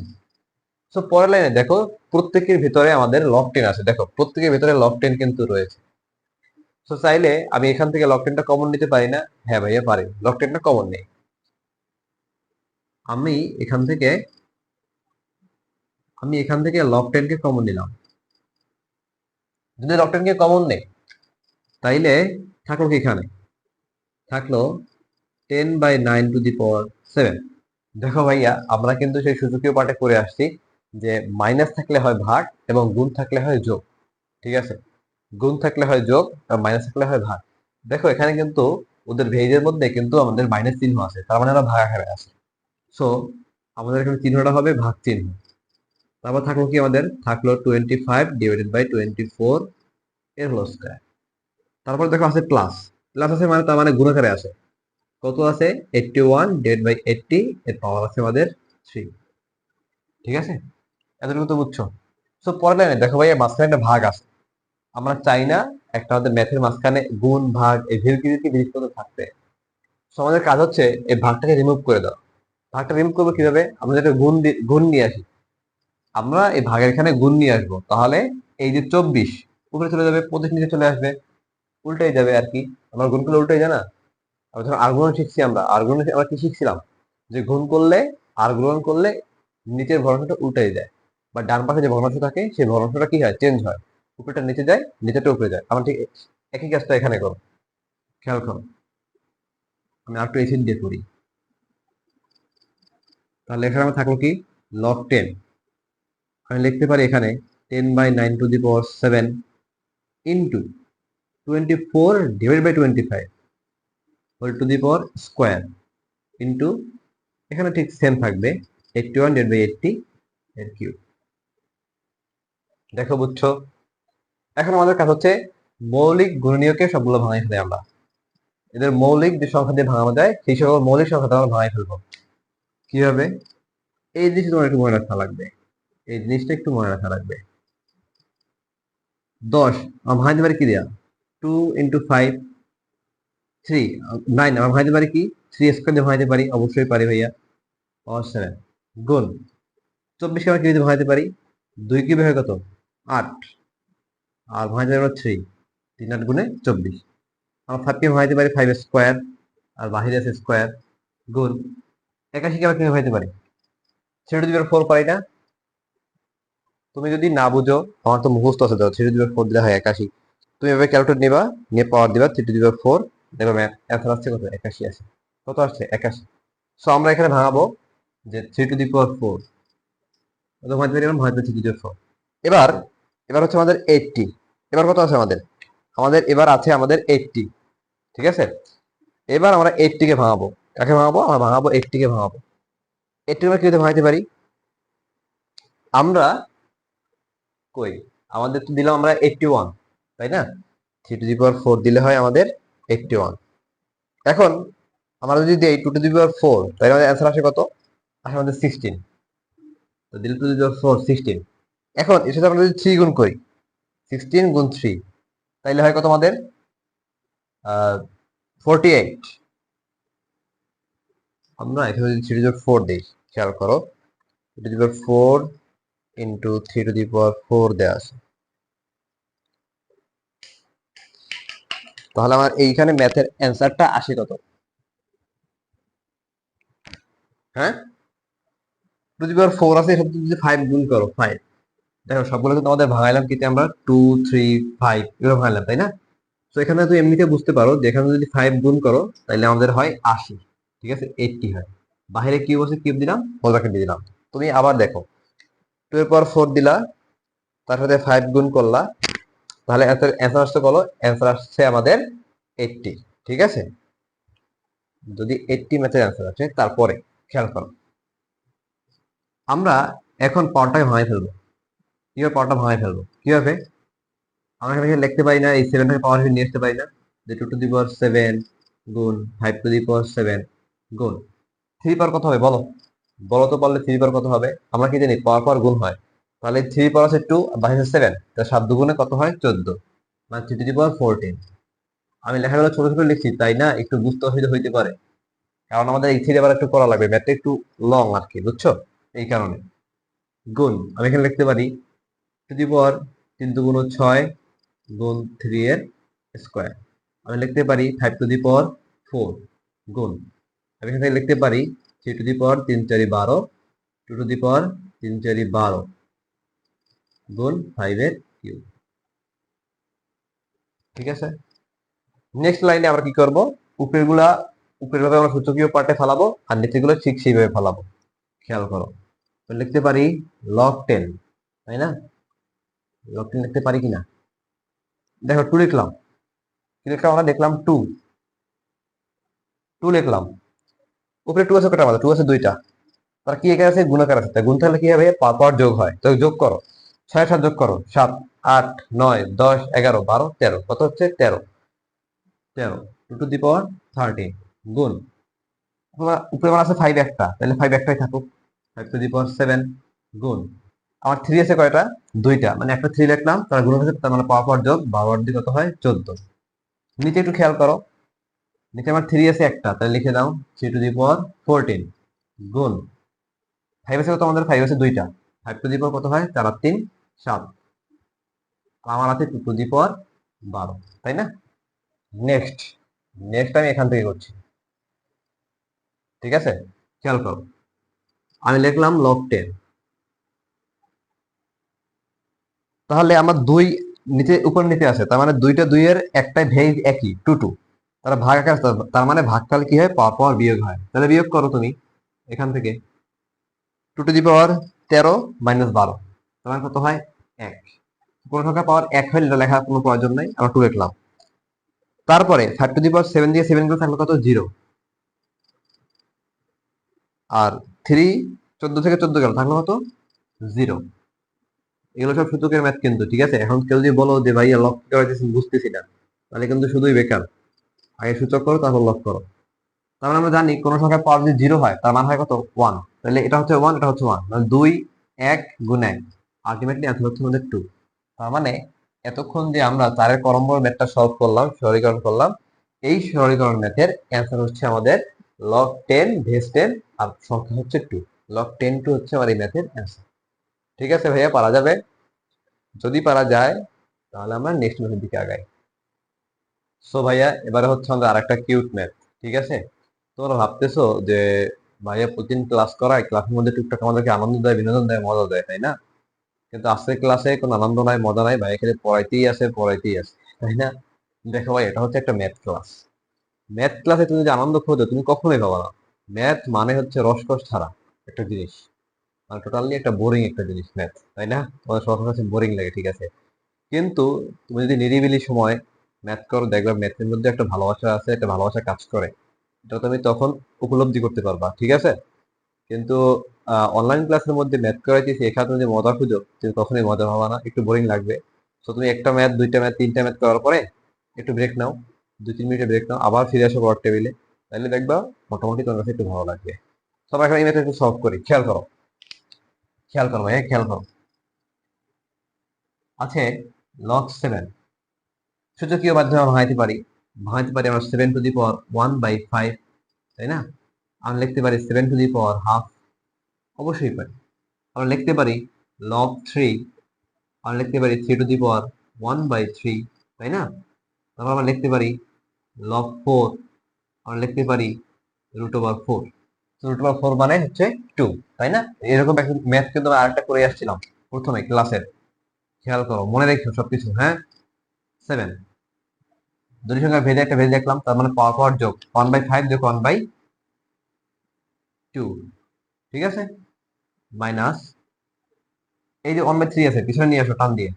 সো পরের লাইনে দেখো, প্রত্যেকের ভিতরে আমাদের লগ 10 আছে। দেখো প্রত্যেকের ভিতরে লগ 10 কিন্তু রয়েছে। সো চাইলে আমি এখান থেকে লগ 10টা কমন নিতে পারি না? হ্যাঁ ভাইয়া পারি, লগ 10টা কমন নেই। আমি এখান থেকে লগ 10 কে কমন নিলাম। যদি লগ 10 কে কমন নেই তাইলে থাকলো কি, এখানে থাকলো 10/9 to the power 7। দেখো ভাইয়া, আমরা কিন্তু সেই সূচকীয় পাঠে করে আসছি যে মাইনাস থাকলে হয় ভাগ এবং গুণ থাকলে হয় যোগ। ঠিক আছে? গুণ থাকলে হয় যোগ আর মাইনাস থাকলে হয় ভাগ। দেখো এখানে কিন্তু ওদের ভেজের মধ্যে কিন্তু আমাদের মাইনাস চিহ্ন আছে, তার মানে আমরা ভাগ আকারে আছে। সো আমাদের এখানে চিহ্নটা হবে ভাগ চিহ্ন। তারপর থাকলো কি, আমাদের থাকলো 25/24 এর হোল স্কয়ার। তারপর দেখো আছে প্লাস। প্লাস আছে মানে তার মানে গুণ আকারে আছে। কত আছে? 81/80 এর পাওয়ার আছে আমাদের 3। ঠিক আছে? এতটুকু তো বুঝছো? সো পরের লাইনে দেখো ভাই, মাঝখানে একটা ভাগ আছে। আমরা চাই না একটা আমাদের ম্যাথের মাঝখানে গুণ ভাগ এই ভিলকিরিতি জিনিসপত্র থাকতে। সো আমাদের কাজ হচ্ছে এই ভাগটাকে রিমুভ করে দাও। ভাগটা রিমুভ করবো কিভাবে? আমরা যেটা গুণ নিয়ে আসি, আমরা এই ভাগের এখানে গুণ নিয়ে আসবো, তাহলে এই যে 24 উপরে চলে যাবে, 25 নিচে চলে আসবে, উল্টাই যাবে আর কি। আমরা গুণ করলে উল্টাই যায় না? আমরা যখন আর গ্রহণ শিখছি, আমরা কি শিখছিলাম যে গুণ করলে আর গ্রহণ করলে নিচের ভগ্নাংশটা উল্টাই যায়, বা ডান পাশে যে ভগ্নাংশ থাকে সেই ভগ্নাংশটা কি হয়? চেঞ্জ হয়, উপরেটা নিচে যায়, নিচেটা উপরে যায়। আমরা ঠিক একই কাজটা এখানে করো। খেয়াল করো, আমি আর একটু এসিড দিয়ে করি। তাহলে এখানে আমার থাকলো কি, লগ 10। আমি লিখতে পারি এখানে 10/9 to the power 7 into 24/25 whole to the power square into, এখানে ঠিক সেম থাকবে 81/80 এর কিউব। দেখো বুঝছো? এখন আমাদের কাজ হচ্ছে মৌলিক গুণনীয়কে সবগুলো ভাঙাই ফেলে আমরা। এদের মৌলিক যে সংখ্যা দিয়ে ভাঙানো যায় সেই সকল মৌলিক সংখ্যা আমরা ভাঙাই ফেলবো। কিভাবে? এই জিনিসটা তোমার একটু মনে রাখা লাগবে। এই জিনিসটা একটু মনে রাখা লাগবে। 10 আমরা ভাঙাইতে পারি কি দিয়া? 2 ইন্টু 5 3 9 আমরা ভাঙাইতে পারি কি? 3 স্কোয়ার দিয়ে ভাঙাইতে পারি, অবশ্যই পারি ভাইয়া, পাওয়ার 7। গুণ 24 কে আমরা কি দিয়ে ভাঙাইতে পারি? 2 কিউবে হয় কত? 8। আর ভাঙাইতে পারি 3, 3 8 গুণে 24। আমরা 5 কে ভাঙাইতে পারি 5 স্কোয়ার, আর বাহিরে আছে স্কোয়ার। গুণ 81 কে আমরা কিভাবে ভাঙাইতে পারি? 3^4 পারি না? তুমি যদি না বুঝো, আমার তো মুখস্থ আছে, দাও 3^4 দিলে হয় 81। তুমি এভাবে ক্যালকুলেট নিবা, নিয়ে পাওয়ার দিবা 3^4, দেখো অ্যান্সার আসছে কত? 81 আছে। কত আসছে? 81। সো আমরা এখানে ভাঙাবো যে 3^4 কত ভাঙতে পারি? ভাঙতে 3^4। এবার এবার হচ্ছে আমাদের 80। এবার কত আছে আমাদের? এবার আছে আমাদের 80। ঠিক আছে, এবার আমরা 80 কে ভাঙাবো। কাকে ভাঙাবো? আমরা ভাঙাবো 80 কে ভাঙাবো। 80 আমরা কিভাবে ভাঙাতে পারি? আমরা কই, আমাদের তো দিলাম আমরা 81, তাই না? 3^4 দিলে হয় আমাদের 81। এখন আমরা যদি দিই 2^4, তাহলে আমাদের অ্যান্সার আসে কত? আসে আমাদের 16। তো দিলে 2^4 16। এখন এর সাথে আমরা যদি 3 গুণ করি, 16 গুণ 3, তাইলে হয় কত আমাদের? 48। আমরা এখানে যদি 3^4 দিই, খেয়াল করো, 3^4 ইন্টু 3^4 দেওয়া আছে। তাহলে আমার এইখানে ম্যাথের অ্যান্সারটা আসে কত? হ্যাঁ, 2^4 আছে, এর সাথে যদি 5 গুণ করো, 5। দেখো সবগুলো কিন্তু আমাদের ভাঙাইলাম কিন্তু আমরা 2 3 5 এগুলো ভাঙাইলাম, তাই না? তো এখানে তুমি এমনিতে বুঝতে পারো যে এখানে যদি 5 গুণ করো তাহলে আমাদের হয় 80। ঠিক আছে, 80 হয়। বাইরে কিউব আছে, কিউব দিলাম, হোল ব্র্যাকেট দিয়ে দিলাম। তুমি আবার দেখো, 2^4 দিলা, তার সাথে 5 গুণ করলা, তাহলে অ্যান্সার আসছে বলো? অ্যান্সার আসছে আমাদের 80। ঠিক আছে, যদি 80 ম্যাথের অ্যান্সার আছে। তারপরে খেয়াল করো, আমরা এখন পাওয়ারটাকে ভাঙাই ফেলবো। কিভাবে পাওয়ারটা ভাঙাই ফেলবো? কিভাবে? আমরা এখানে লিখতে পারি না, এই 7টাকে পাওয়ার নিয়ে আসতে পারি না, যে 2^7 গুণ 5^7 গুণ 3 পাওয়ার কত হবে বলো? বলো তো, পারলে 3 পাওয়ার কত হবে? আমরা কি জানি পাওয়ার পাওয়ার গুণ হয়। তাহলে 3 পাওয়ার আছে 2 আর বাইরে 7, তাহলে 7 দুগুণে কত হয়? 14, মানে 3^14। আমি লেখাগুলো ছোট ছোট লিখছি, তাই না, একটু বুঝতে অসুবিধা হইতে পারে, কারণ আমাদের এই 3 আবার একটু করা লাগবে, ম্যাথটা একটু লং আর কি, বুঝছো? এই কারণে গুণ আমি এখানে লিখতে পারি 3^3 গুণ 3 এর স্কোয়ার। আমি লিখতে পারি 5^4 গুণ, আমি এখানে লিখতে পারি 3^3 2^3 গুণ 5 এর কিউব। ঠিক আছে, নেক্সট লাইনে আমরা কি করব? উপরের গুলা উপরের ভাবে আমরা সূচকীয় পার্টে ফালাবো, আর নিচের গুলো ঠিক সেইভাবে ফালাবো। খেয়াল করো, তো লিখতে পারি log 10, তাই না? log 10 লিখতে পারি কিনা? দেখো 2 লিখলাম, কি লিখলাম আমরা? দেখলাম 2 লিখলাম। উপরে 2 আছে কটা? আমাদের 2 আছে 2টা। তার কি এখানে আছে? গুণাকার আছে, তাই গুণ থাকলে কি হবে? পাওয়ার যোগ হয়, তো যোগ করো। 6 7 যোগ করো, 7 8 9 10 11 12 13, কত হচ্ছে? 13। 2^13 গুণ, উপরে আমার আছে 5 একটা, তাহলে 5 একটাই থাকুক, 5^7 গুণ, আমার 3 আছে কয়টা? 2টা, মানে একটা 3 লিখলাম, তার গুণ আছে, তার মানে পাওয়ার যোগ 12 দিয়ে কত হয়? 14। নিচে একটু খেয়াল করো, নিচে আমার 3 আছে একটা, তাহলে লিখে দাও 3^14 গুণ 5 আছে কত? আমাদের 5 আছে 2টা, 5^, কত হয়? 4 আর 3 7, আমার আছে 2^12, তাই না? নেক্সট নেক্সট আমি এখান থেকে করছি। ঠিক আছে, খেয়াল করো, আমি লিখলাম log 10। তাহলে আমার 2 নিচে উপর নিচে আছে, তার মানে 2টা 2 এর একটাই ভেজ একই 2 2, তারা ভাগ আকার আছে, তার মানে ভাগফল কি হয়? পাওয়ার পাওয়ার বিয়োগ হয়। তাহলে বিয়োগ করো তুমি এখান থেকে 2^13 মাইনাস 12, তার মানে কত হয়? 1। কোনো সংখ্যা পাওয়ার 1 হলে এটা লেখার কোনো প্রয়োজন নাই, আমরা 2 লিখলাম। তারপরে 5^7 দিয়ে 7 গুলো থাকলো কত? 0। আর 3 14 থেকে 14 গেল, থাকলো কত? 0। এগুলো সব সূচকের ম্যাথ কিন্তু, ঠিক আছে? এখন কেউ যদি বলো যে ভাইয়া লক করতেছি বুঝতেছি না, তাহলে কিন্তু শুধুই বেকার। আগে সূচক করো, তারপর লক করো। তার মানে আমরা জানি কোন সংখ্যার পাওয়ার যদি 0 হয়, তার মান হয় কত? 1। তাহলে এটা হচ্ছে 1, এটা হচ্ছে 1, মানে 2 1 গুণ 1, আলটিমেটলি অ্যান্সার হচ্ছে আমাদের 2। তার মানে এতক্ষণ যে আমরা 4 এর ক নম্বর ম্যাথটা সলভ করলাম, সরলীকরণ করলাম, এই সরলীকরণ ম্যাথের অ্যান্সার হচ্ছে আমাদের log 10 বেস 10, আর সংখ্যা হচ্ছে 2। log 10 2 হচ্ছে আমার এই ম্যাথের অ্যান্সার। ঠিক আছে ভাইয়া, পারা যাবে? যদি পারা যায় তাহলে আমরা নেক্সট ম্যাথের দিকে আগাই। সো ভাইয়া, এবারে হচ্ছে আমাদের আরেকটা কিউট ম্যাথ। ঠিক আছে, তোমরা ভাবতেছো যে ভাইয়া প্রতিদিন ক্লাস করায়, ক্লাসের মধ্যে টুকটাক আমাদেরকে আনন্দ দেয়, বিনোদন দেয়, মজা দেয়, তাই না? কিন্তু আজকের ক্লাসে কোনো আনন্দ নাই, মজা নাই, ভাই এখানে পড়াইতেই আছে, পড়াইতেই আছে, তাই না? দেখো ভাই, এটা হচ্ছে একটা ম্যাথ ক্লাস। ম্যাথ ক্লাসে তুমি যে আনন্দ খোঁজো, তুমি কখনোই পাবা না। ম্যাথ মানে হচ্ছে রসকস ছাড়া একটা জিনিস, মানে টোটালি একটা বোরিং একটা জিনিস ম্যাথ, তাই না? তোমাদের সবার কাছে বোরিং লাগে, ঠিক আছে। কিন্তু তুমি যদি নিরিবিলি সময় ম্যাথ করো, দেখবে ম্যাথের মধ্যে একটা ভালোবাসা আছে, একটা ভালোবাসা কাজ করে। এটা তুমি তখন উপলব্ধি করতে পারবা, ঠিক আছে। কিন্তু অনলাইন ক্লাসের মধ্যে ম্যাথ করাইতেছি, এখানে তুমি যে মজা খুঁজো, তুমি কখনোই মজা পাবা না, একটু বোরিং লাগবে। তো তুমি একটা ম্যাথ, দুইটা ম্যাথ, তিনটা ম্যাথ করার পরে একটু ব্রেক নাও, 2-3 মিনিটের ব্রেক নাও, আবার ফিরে আসো পড়ার টেবিলে। তাহলে দেখবা মোটামুটি তোমার কাছে একটু ভালো লাগবে। সবাই এখন এই ম্যাথ একটু সলভ করি, খেয়াল করো, খেয়াল করো ভাই, খেয়াল করো। আছে log 7, সূচকীয় মাধ্যমে আমরা ভাঙাইতে পারি আমরা 7^1/5, তাই না? আমরা লিখতে পারি 7^12, অবশ্যই পারি। আমরা লিখতে পারি log 3, আমরা লিখতে পারি 3^1/3, তাই না? তারপর আমরা লিখতে পারি log 4, আমরা লিখতে পারি √4। √4 মানে হচ্ছে 2, তাই না? এরকম একটা ম্যাথ কিন্তু আমরা আরেকটা করে আসছিলাম প্রথমে ক্লাসের, খেয়াল করো, মনে রেখো সবকিছু, হ্যাঁ। 7, দুটি সংখ্যা ভেদে একটা ভেদে দেখলাম, তার মানে পাওয়ার পাওয়ার যোগ, 1/5 যোগ 1/2, ঠিক আছে, মাইনাস এই যে 1/3 আছে, পিছনে নিয়ে আসো টান দিয়ে,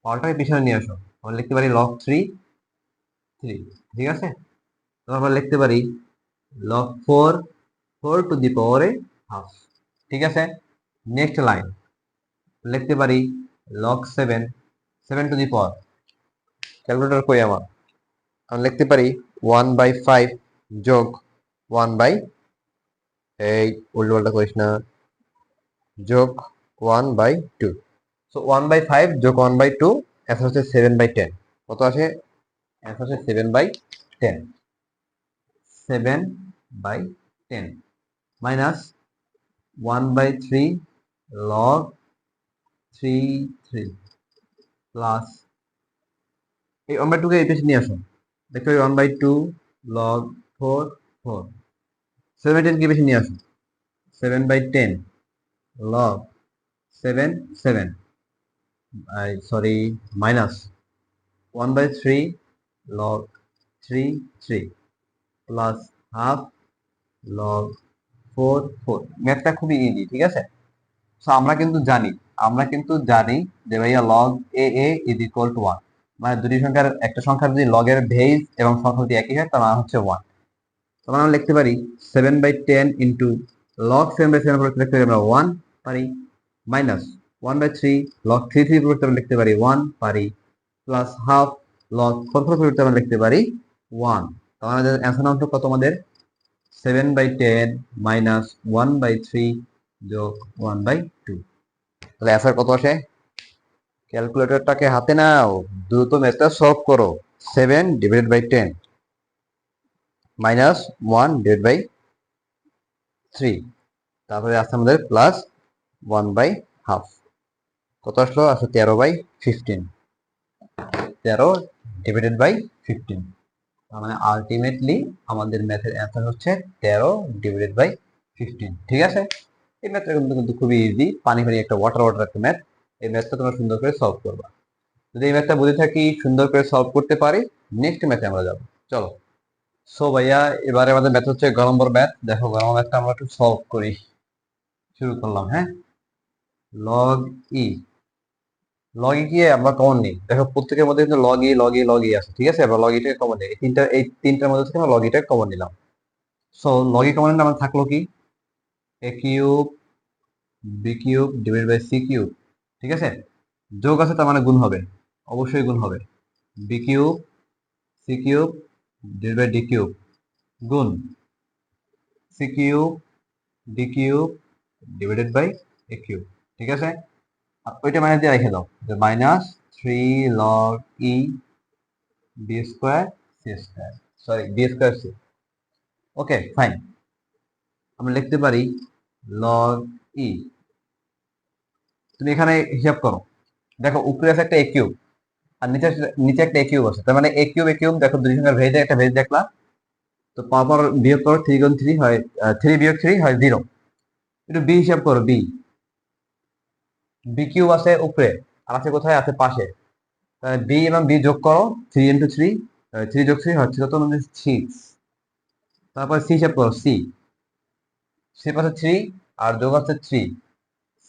পাওয়ারটাকে পিছনে নিয়ে আসো, আমরা লিখতে পারি log 3, ঠিক আছে। তো আমরা লিখতে পারি log 4, 4^12, ঠিক আছে। নেক্সট লাইন লিখতে পারি log 7, 7^, ক্যালকুলেটর কই আমার, আমরা লিখতে পারি 1/5 যোগ 1, এই উল্টোপাল্টা করিস না, যোগ 1/2। সো 1/5 যোগ 1/2, অ্যান্সার হচ্ছে 7/10। কত আসে? অ্যান্সার হচ্ছে 7/10। 7/10 মাইনাস 1/3 log 3 প্লাস এই 1/2 কে এই পেছনে নিয়ে আসো, দেখো 1/2 log 4, 7/10 কে পেছনে নিয়ে আসো, 7/10 log 7, sorry, minus 1/3 log 3 plus half log 4। ম্যাথটা খুবই ইজি, ঠিক আছে। তো আমরা কিন্তু জানি যে ভাইয়া log A is equal two 1, মানে দুটি সংখ্যার একটা সংখ্যার যদি লগের বেস এবং সংখ্যা যদি একই হয় তার মান হচ্ছে 1। তখন আমরা লিখতে পারি 7/10 ইন্টু log 7/7 লিখতে পারি আমরা 1 পারি, মাইনাস 1/3 log 3 লিখতে পারি 1 পারি, প্লাস হাফ log 4 আমরা লিখতে পারি 1। তখন আমাদের অ্যান্সার নাম কত আমাদের? 7/10 মাইনাস 1/3 যোগ 1/2। তাহলে অ্যান্সার কত আসে? ক্যালকুলেটরটাকে হাতে নাও, দ্রুত ম্যাথটা সলভ করো। 7/10 মাইনাস 1/3, তারপরে আসছে আমাদের প্লাস 1/2। কত আসলো? আসলে 13/15। 13/15, তার মানে আলটিমেটলি আমাদের ম্যাথের অ্যান্সার হচ্ছে 13/15, ঠিক আছে। এই ম্যাথটা কিন্তু খুবই ইজি, পানি পানি একটা ওয়াটার ওয়াটার একটা ম্যাথ। এই ম্যাথটা তোমরা সুন্দর করে সলভ করবা। যদি এই ম্যাথটা বুঝে থাকি, সুন্দর করে সলভ করতে পারি, নেক্সট ম্যাথে আমরা যাবো। চলো। সো ভাইয়া, এবারে আমাদের ম্যাথ হচ্ছে 11 নম্বর ম্যাথ। দেখো 11 ম্যাথটা আমরা একটু সলভ করি, শুরু করলাম, হ্যাঁ। লগ ই, লগ ই কি আমরা কমন নিই, দেখো প্রত্যেকের মধ্যে কিন্তু লগ ই আছে, ঠিক আছে। আমরা লগ ইটাকে কমন নিই, এই তিনটার মধ্যে থেকে আমরা লগ ইটাকে কমন নিলাম। সো লগ ই কমন নিলে আমার থাকলো কি? a³ b³ / c³, ঠিক আছে। যোগ আছে তার মানে গুণ হবে, অবশ্যই গুণ হবে। b³ c³ d³ গুণ c³ d³ ঠিক আছে। আর ওইটা মাইনাস দিয়ে রেখে দাও, যে -3 log e b²c², sorry b²c। Okay fine, আমরা লিখতে পারি log e। তুমি এখানে হিসাব করো, দেখো উপরে আছে একটা a³ আর নিচে নিচে একটা a³ আছে, তার মানে a³ দেখো দুই সংখ্যার ভেদে একটা ভেদ দেখলা, তো পাওয়ার বিয়োগ করো, 3 গুণ 3 হয় 3 বিয়োগ 3 হয় 0। একটু বি হিসাব করো, বি বি কিউব আছে উপরে, আর আছে কোথায়, আছে পাশে। বি এবং বি যোগ করো, 3 ইন্টু 3, 3 যোগ 3 হচ্ছে কত, মানে 6। তারপর সি হিসাব করো, সি সি পাশে 3 আর যোগ আছে 3,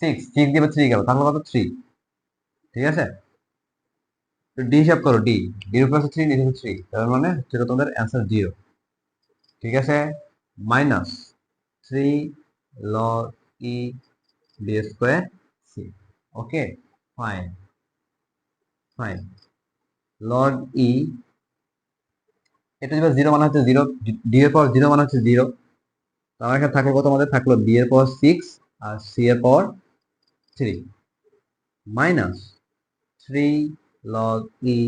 6 দিয়ে 3 গেল, তাহলে কত 3। ঠিক আছে, তো ডি হিসাব করো, ডি ডির উপর আছে 3, নিচে আছে 3, তার মানে হচ্ছে তোমাদের অ্যান্সার 0। ঠিক আছে, minus 3 log E B square C. Okay, fine fine. Log E, এটা যেটা 0 মানে হচ্ছে 0, ডি এর পাওয়ার 0 মানে হচ্ছে 0। তো আমার এখানে থাকলো কত, আমাদের থাকলো বি এর পাওয়ার 6 আর সি এর power 3, minus 3 log E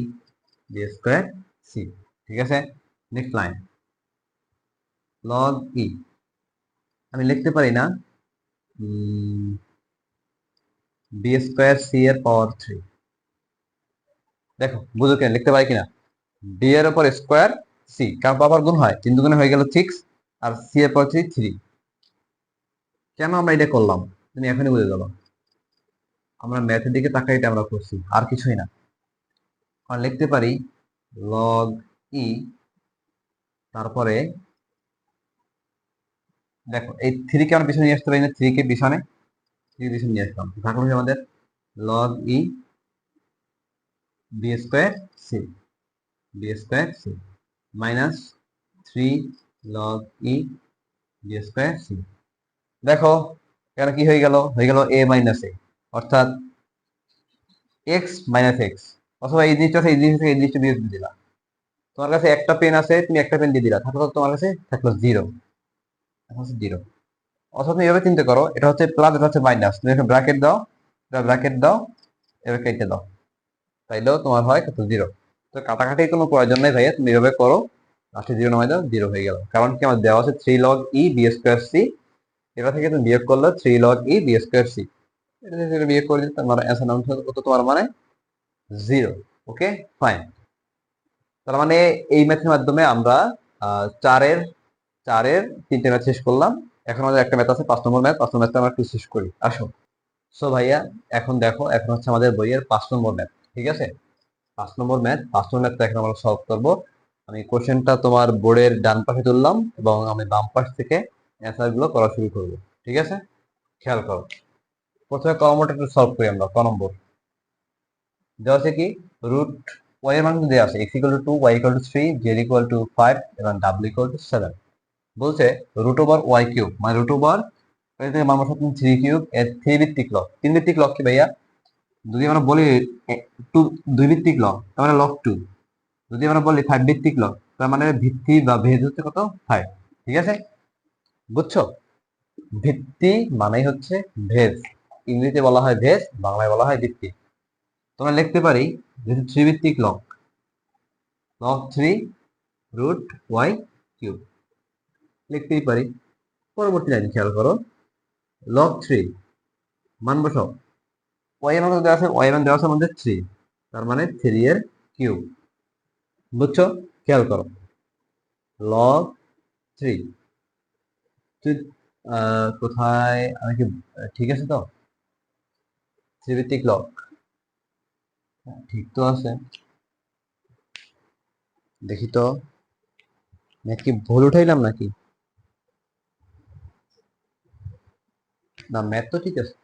B square c. ঠিক আছে, নেক্সট লাইন, লগ ই আমি লিখতে পারি না, বি স্কোয়ার সি এর পাওয়ার 3। দেখো বুঝো কেন লিখতে পারি কিনা, ডি এর উপর স্কোয়ার সি, কারণ পাওয়ার গুণ হয়, 3 দুগুণে হয়ে গেল 6 আর সি এর পাওয়ার 3। কেন আমরা এটা করলাম তুমি এখনই বুঝে যাবো। আমরা ম্যাথের দিকে তাকাই, এটা আমরা করছি, আর কিছুই না। আমরা লিখতে পারি লগ ই, তারপরে দেখো এই 3 কে আমরা পিছনে নিয়ে আসতে পারি না, 3 কে পিছনে, 3 পিছনে নিয়ে আসলাম, থাকলো হচ্ছে আমাদের log E B square c, b square c minus 3 log E B square c. দেখো এখানে কি হয়ে গেল, এ মাইনাস এ, অর্থাৎ এক্স মাইনাস এক্স, অথবা এই জিনিসটা আছে, এই জিনিসটা এই জিনিসটা বিয়োগ দিয়ে দিলা। তোমার কাছে একটা পেন আছে, তুমি একটা পেন দিয়ে দিলা, থাকলো তোমার কাছে থাকলো 0, এখন হচ্ছে 0। অথবা তুমি এভাবে চিন্তা করো, এটা হচ্ছে প্লাস, এটা হচ্ছে মাইনাস, তুমি একটা ব্র্যাকেট দাও, এটা ব্র্যাকেট দাও, এভাবে কেটে দাও, তাইলেও তোমার হয় কত 0। তো কাটাকাটির কোনো প্রয়োজন নেই ভাইয়া, তুমি এভাবে করো, লাস্টে 0 নামাই দাও, 0 হয়ে গেল। কারণ কি আমার দেওয়া আছে 3 log E B square c, এটা থেকে তুমি বিয়োগ করলে 3 log E B square c, এটা থেকে বিয়োগ করে দিতে তোমার অ্যান্সার নাম কত, তোমার মানে 0। ওকে, ফাইন। তার মানে এই ম্যাথের মাধ্যমে আমরা চারের চারের 3টে ম্যাথ শেষ করলাম। এখন আমাদের একটা ম্যাথ আছে 5 নম্বর ম্যাথ, 5 নম্বর ম্যাথটা আমরা একটু শেষ করি, আসো। সো ভাইয়া এখন দেখো, এখন হচ্ছে আমাদের বইয়ের 5 নম্বর ম্যাথ। ঠিক আছে, 5 নম্বর ম্যাথটা এখন আমরা সলভ করব। আমি কোশ্চেনটা তোমার বোর্ডের ডান পাশে তুললাম এবং আমি বাম পাশ থেকে অ্যান্সার গুলো করা শুরু করব। ঠিক আছে, খেয়াল করো। প্রথমে ক নম্বরটা একটু সলভ করি আমরা। ক নম্বর দেওয়া আছে কি, রুট ওয়াই এর মান দেওয়া আছে, x equal to 2, y equal to 3, z equal to 5 এবং w ইকুয়াল টু 7। বলছে রুট ওভার ওয়াই কিউব, মানে রুট ওভার থেকে মান বসাতে 3 কিউব এর 3 ভিত্তিক লব। 3 ভিত্তিক লব কি ভাইয়া, যদি আমরা বলি 2 ভিত্তিক লব তার মানে লব 2, যদি আমরা বলি 5 ভিত্তিক লব তার মানে ভিত্তি বা ভেদ হচ্ছে কত 5। ঠিক আছে, বুঝছো? ভিত্তি মানেই হচ্ছে ভেদ, ইংরেজিতে বলা হয় ভেদ, বাংলায় বলা হয় ভিত্তি। তোমরা লিখতে পারি যেহেতু 3 ভিত্তিক লব, লগ 3 রুট ওয়াই কিউব লিখতেই পারি। পরবর্তী লাইন খেয়াল করো, লগ 3 মান বসাও, ওয়াই এর মান দেওয়া আছে, ওয়াই এর মান দেওয়া আছে আমাদের 3, তার মানে 3 এর কিউব। বুঝছো? খেয়াল করো, লগ 3, কোথায় আমি কি, ঠিক আছে তো, 3 ভিত্তিক লগ ঠিক তো আছে, দেখি তো ম্যাথ কি ভুল উঠাইলাম নাকি, না ম্যাথ তো ঠিক আছে,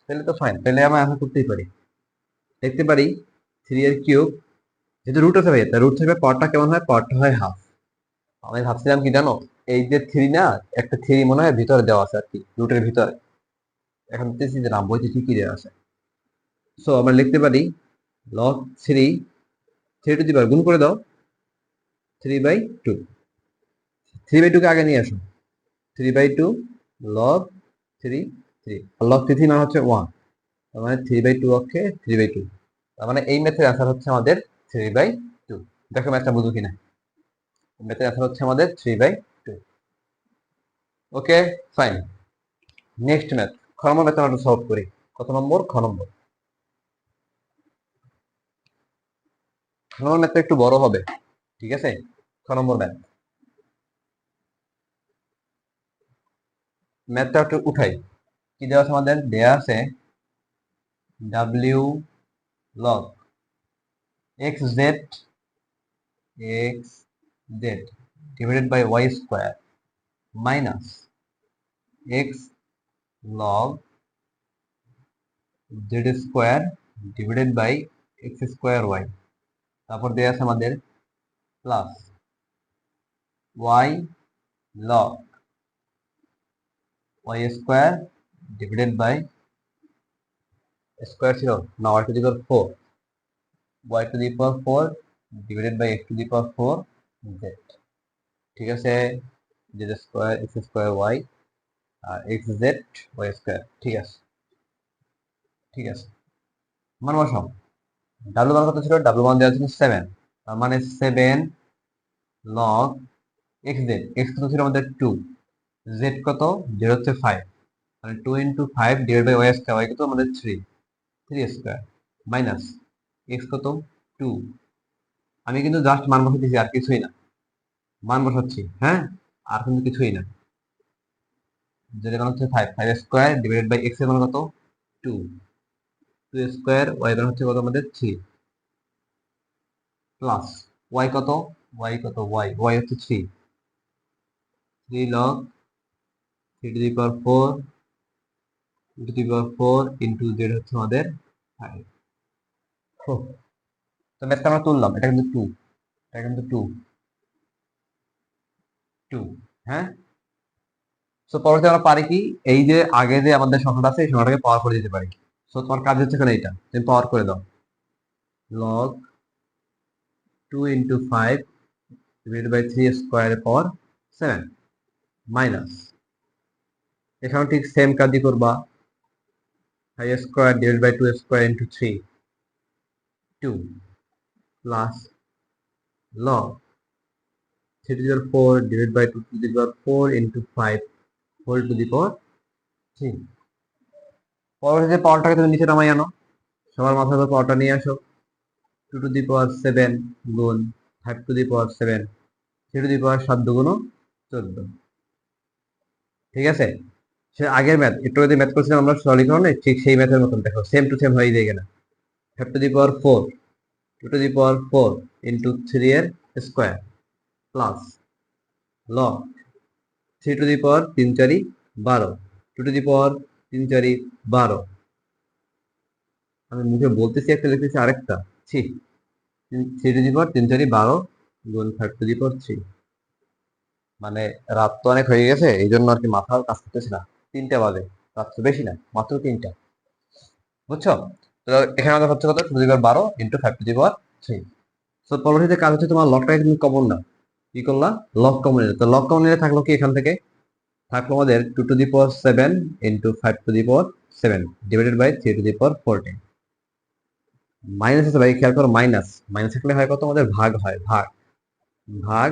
তাহলে তো ফাইন, তাহলে আমরা আনসার করতেই পারি। দেখতে পারি 3 এর কিউব, যেহেতু রুট আছে ভাই, তাই রুট থাকবে, পাওয়ারটা কেমন হয়, পাওয়ারটা হয় হাফ। আমি ভাবছিলাম কি জানো, এই যে 3 না, একটা 3 মনে হয় ভিতরে দেওয়া আছে আর কি, রুটের ভিতরে। এখন দেখতেছি যে না, বইতে ঠিকই দেওয়া আছে। সো আমরা লিখতে পারি লগ 3, 3 টু দি পাওয়ার গুণ করে দাও 3/2, 3/2 কে আগে নিয়ে আসো, 3/2 লগ 3, 3 আর লগ 3 মানে হচ্ছে 1, তার মানে 3/2 অক্ষে 3/2, তার মানে এই ম্যাথের অ্যান্সার হচ্ছে আমাদের 3/2। দেখো ম্যাথটা বুঝো কিনা, ম্যাথের অ্যান্সার হচ্ছে আমাদের 3/2। ওকে, ফাইন। নেক্সট ম্যাথ, খ নম্বর ম্যাথ আমরা সলভ করি। কত নম্বর, খ নম্বর। খ নম্বর ম্যাথটা একটু বড় হবে, ঠিক আছে। খ নম্বর ম্যাথ, ম্যাথটা একটু উঠাই। কি দেওয়া আছে আমাদের? দেওয়া আছে W log x Z divided by Y square minus X log Z square divided by X square Y. তারপর দেওয়া আছে আমাদের plus Y log Y square divided by square ছিল না Y to the power four, Y to the power four divided by X to the power four Z. ঠিক আছে, Z square X square Y আর X Z Y square. ঠিক আছে, ঠিক আছে, মান বসাও। ডাব্লু মান কত ছিল? ডাব্লু মান দেওয়া ছিল 7, তার মানে 7 লগ এক্স জেড। এক্স কত ছিল আমাদের 2, জেড কত? জেড হচ্ছে 5, মানে 2 into 5 divide by Y square. Y কত আমাদের 3 স্কোয়ার মাইনাস এক্স কত 2। আমি কিন্তু জাস্ট মান বসাচ্ছি, আর কিছুই না, মান বসাচ্ছি, হ্যাঁ, আর কিন্তু কিছুই না। জেড এর মান হচ্ছে 5, 5 স্কোয়ার ডিভাইডেড বাই এক্স এর মান কত 2, 2 স্কোয়ার, ওয়াই এর মান হচ্ছে কত আমাদের 3 প্লাস ওয়াই কত? ওয়াই কত? ওয়াই হচ্ছে 3 log 3 two the power 4 two the power 4 into Z হচ্ছে আমাদের 5। তো ম্যাথটা আমরা তুললাম, এটা কিন্তু 2, এটা কিন্তু 2, 2, হ্যাঁ। সো পরবর্তী আমরা পারি কি, এই যে আগে যে আমাদের সংখ্যাটা আছে এই সংখ্যাটাকে পাওয়ার করে দিতে পারি। সো তোমার কাজ হচ্ছে এখানে এইটা, তুমি পাওয়ার করে দাও। লগ 2 ইন্টু 5 ডিভাইডেড বাই 3 স্কোয়ারের পাওয়ার 7 মাইনাস, এখানে ঠিক সেম কাজই করবা, 5 square divided by 2 square into 3 2 plus log 3 to the power 4 divided by 2 to the power 4 into 5 whole to the power 3। পরবর্তীতে পাওয়ারটাকে তুমি নিচে নামাই আনো, সবার মাথার উপর পাওয়ারটা নিয়ে আসো। 2 to the power 7 গুণ 5 to the power 7, 3 to the power 7 দুগুণ 14। ঠিক আছে, সে আগের ম্যাথ, একটু যদি ম্যাথ করছিলাম আমরা সরলীকরণে, ঠিক সেই ম্যাথের মতন দেখো, সেম টু সেম হয়ে যায় কিনা। 5 to the power 4 2 to the power 4 into 3 এর square plus log 3 to the power 3 4 12 2 to the power 3 4 12। আমি মুখে বলতেছি একটা, লিখতেছি আরেকটা, 3 to the power 3 4 12 গুণ 5 to the power 3। মানে রাত তো অনেক হয়ে গেছে, এই জন্য আর কি মাথা কাজ করতেছে না। 3টা বাজে, রাত তো বেশি না, মাত্র 3টা, বুঝছো? তো এখানে আমাদের হচ্ছে কত? 2 to the power 12 into 5 to the power 3। তো পরবর্তীতে কাজ হচ্ছে তোমার লগটাকে তুমি কমন নাও। কি করলা? লগ কমন নিলে। তো লগ কমন নিলে থাকলো কি, এখান থেকে থাকলো আমাদের 2 to the power 7 into 5 to the power 7 divided by 3 to the power 14। Minus আছে ভাই, খেয়াল করো, মাইনাস মাইনাস থাকলে হয় কত? আমাদের ভাগ হয়, ভাগ ভাগ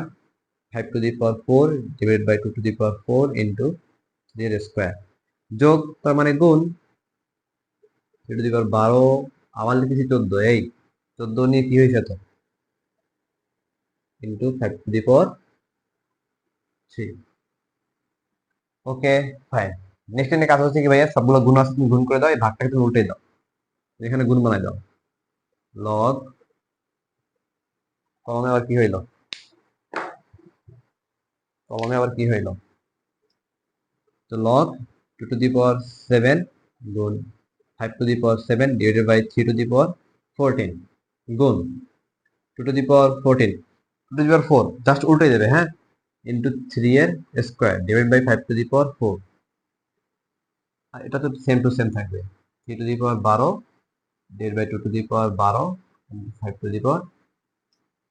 5 to the power 4 divided by 2 to the power 4 into 3 এর স্কোয়ার যোগ, তার মানে গুণ 3 to the power 12, আমার লিখেছি 14, এই 14 নিয়ে কি হয়েছে তো, into 5 to the power 3। Okay, fine. Next এর কাজ হচ্ছে কি ভাইয়া, সবগুলো গুণ আছে তুমি গুণ করে দাও, এই ভাগটাকে তুমি উল্টে দাও, এখানে গুণ বানাই দাও। লগ কলমে আবার কি হইল, কলমে আবার কি হইল, তো log 2 to the power 7 গুণ 5 to the power 7 divided by 3 to the power 14 গুণ 2 to the power 14 2 to the power 4 just উল্টে দেবে, হ্যাঁ, ইন্টু 3 এর square divide by 5 to the power 4। আর এটা তো সেম টু সেম থাকবে, 3 to the power 12 divide by 2 to the power 12 5 to the power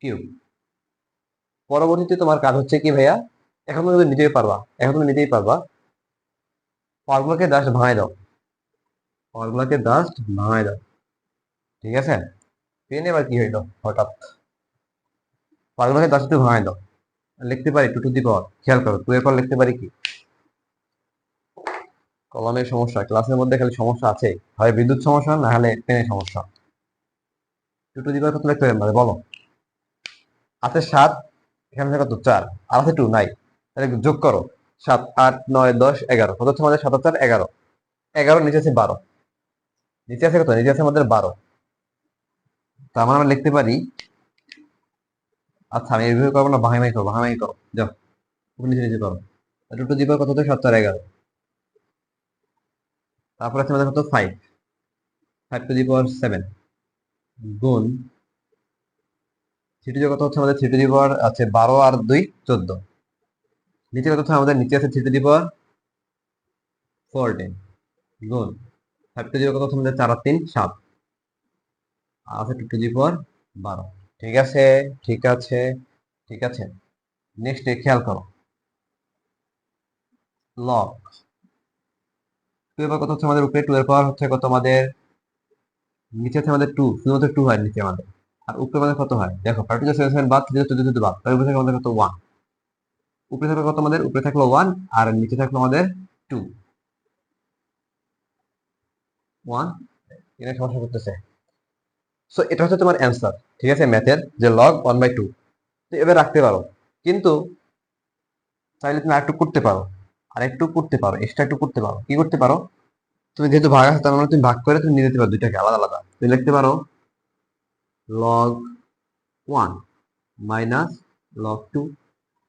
cube. পরবর্তীতে তোমার কাজ হচ্ছে কি ভাইয়া, এখন তুমি নিতেই পারবা, এখন তুমি নিতেই পারবা, পাওয়ারগুলোকে জাস্ট ভাঙাই দাও, পাওয়ারগুলোকে জাস্ট ভাঙাই দাও। ঠিক আছে, পেনে আবার কি হইলো হঠাৎ, পাওয়ারগুলোকে জাস্ট একটু ভাঙাই দাও। লিখতে পারি 2 to the power, খেয়াল করো 2 এর পর লিখতে পারি কি, কলমের সমস্যা, ক্লাসের মধ্যে খালি সমস্যা আছে, হয় বিদ্যুৎ সমস্যা না হলে পেনের সমস্যা। 2 to the power কত লিখতে পারি বলো, আছে 7, এখানে থেকে কত 4, আর আছে 2 নাই, তাহলে যোগ করো, 7 8 9 10 11 কত হচ্ছে আমাদের 7 আর 4 11 11 নিচে আছে 12 নিচে আছে কত নিচে আছে আমাদের 12 তো আমরা লিখতে পারি আচ্ছা আমি এইভাবে করবো না ভাঙাই করো যাও উপর নিচে নিচে করো 2 টু দি পাওয়ার কত হচ্ছে 7 4 11 তারপর আছে আমাদের কত 5 5 টু দি পাওয়ার 7 গুণ 3 টু দি কত হচ্ছে আমাদের 3 টু দি পাওয়ার আছে 12 আর 2 14 নিচে কত হচ্ছে আমাদের নিচে আছে 3 টু দি পাওয়ার 14 গুণ 5 টু দি পাওয়ার কত হচ্ছে আমাদের 4 আর 3 7 আর আছে 2 টু দি পাওয়ার 12 ঠিক আছে ঠিক আছে ঠিক আছে নেক্সট খেয়াল করো লগ 2 এর পাওয়ার কত হচ্ছে আমাদের উপরে 2 এর পাওয়ার হচ্ছে কত আমাদের নিচে আছে আমাদের 2 শুধুমাত্র 2 হয় নিচে আমাদের আর উপরে আমাদের কত হয় দেখো 5 টু দি 7 বাদ 3 টু দি 2 বাদ তার উপরে থাকে আমাদের কত 1 উপরে থাকলো কত আমাদের উপরে থাকলো 1 আর নিচে থাকলো আমাদের 2 1 এখানে সমস্যা করতেছে সো এটা হচ্ছে তোমার অ্যান্সার ঠিক আছে ম্যাথের যে লগ 1/2 তো এবার রাখতে পারো কিন্তু চাইলে তুমি আরেকটু করতে পারো আরেকটু করতে পারো এক্সট্রা একটু করতে পারো কি করতে পারো তুমি যেহেতু ভাগ আছে তার মানে তুমি ভাগ করে তুমি নিয়ে নিতে পারো দুইটাকে আলাদা আলাদা তুমি লিখতে পারো লগ 1 মাইনাস লগ 2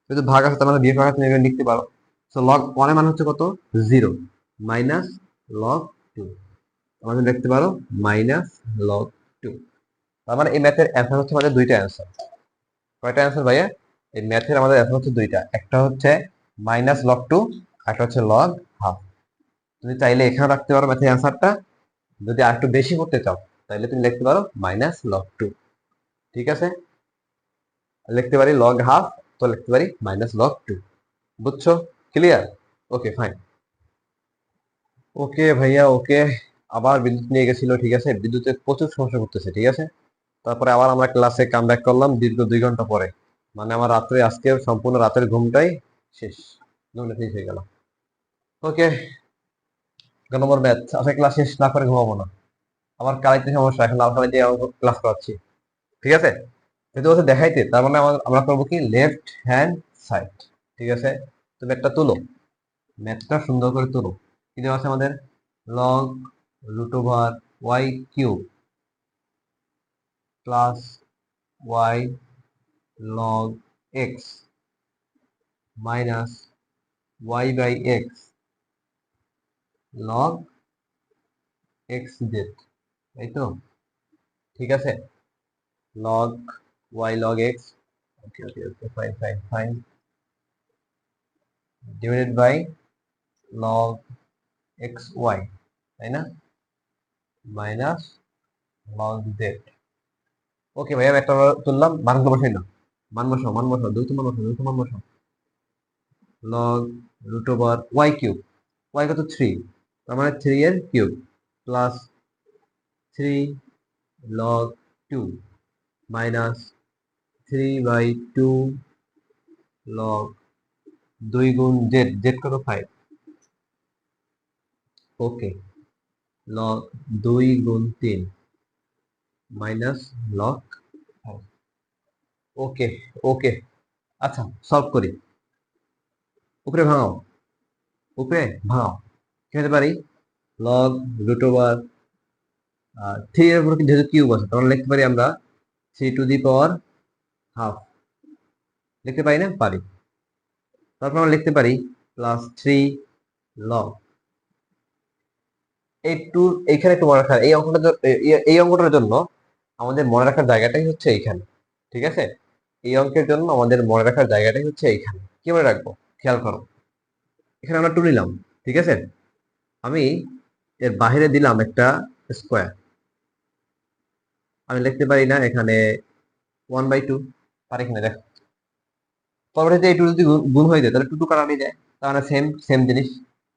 যেহেতু ভাগ আছে তার মানে বিয়োগ ভাগ তুমি এখানে লিখতে পারো সো লগ 1 এর মান হচ্ছে কত 0 মাইনাস লগ 2 আমাদের লিখতে পারো মাইনাস লগ 2 তার মানে এই ম্যাথের অ্যান্সার হচ্ছে আমাদের দুইটা অ্যান্সার কয়টা অ্যান্সার ভাইয়া এই ম্যাথের আমাদের অ্যান্সার হচ্ছে দুইটা একটা হচ্ছে মাইনাস লগ 2 একটা হচ্ছে লগ হাফ তুমি চাইলে এখানে রাখতে পারো ম্যাথের অ্যান্সারটা যদি আর একটু বেশি করতে চাও তাহলে তুমি লিখতে পারো মাইনাস লগ 2 ঠিক আছে লিখতে পারি লগ হাফ তো লিখতে পারি মাইনাস লগ 2 বুঝছো ক্লিয়ার ওকে ফাইন ওকে ভাইয়া ওকে আবার বিদ্যুৎ নিয়ে গেছিল ঠিক আছে বিদ্যুতের প্রচুর সমস্যা করতেছে ঠিক আছে তারপরে আবার আমরা ক্লাসে কাম ব্যাক করলাম দীর্ঘ 2 ঘন্টা পরে মানে আমার রাত্রে আজকে সম্পূর্ণ রাতের ঘুমটাই শেষ ঘুমটা শেষ হয়ে গেল ওকে 1 নম্বর ম্যাথ আজকে ক্লাস শেষ না করে ঘুমাবো না আমার কালাইতে সমস্যা এখন লাল কালাই দিয়ে ক্লাস করাচ্ছি ঠিক আছে যেহেতু বলছে দেখাইতে তার মানে আমরা করবো কি লেফট হ্যান্ড সাইড ঠিক আছে তুমি একটা তুলো ম্যাথটা সুন্দর করে তুলো কি দেওয়া আছে আমাদের log root over y cube plus Y log x minus y by x log x z তাই তো ঠিক আছে log y log x okay okay okay fine fine fine divided by log x y তাই না minus log Z ওকে ভাইয়া একটা তুললাম মানগুলো বসাই না মান বসাও দ্রুত মান বসাও log root over y cube y কত 3 তার মানে 3 এর cube plus 3 log 2 minus 3/2 log 2 গুণ জেড জেড কত 5 ওকে লগ 2 গুণ 3 মাইনাস লগ 5 ওকে ওকে আচ্ছা সলভ করি উপরে ভাঙাও উপরে ভাঙাও কি হতে পারি লগ রুট ওভার 3 এর উপর যেহেতু কিউব আছে তখন লিখতে পারি আমরা 3 টু দি পাওয়ার হাফ লিখতে পারি না পারি তারপর আমরা লিখতে পারি প্লাস 3 লগ এই টু এইখানে একটু মনে রাখার এই অঙ্কটার জন্য আমাদের মনে রাখার জায়গাটাই হচ্ছে এইখানে ঠিক আছে এই অঙ্কের জন্য আমাদের মনে রাখার জায়গাটাই হচ্ছে এইখানে কি মনে রাখবো খেয়াল করো এখানে আমরা টু নিলাম ঠিক আছে আমি এর বাহিরে দিলাম একটা স্কোয়ার আমি লিখতে পারি না এখানে 1/2 পারি কিনা দেখ পরবর্তীতে এই টু যদি গুণ হয়ে যায় তাহলে টু টু কাটানি যায় তাহলে সেম সেম জিনিস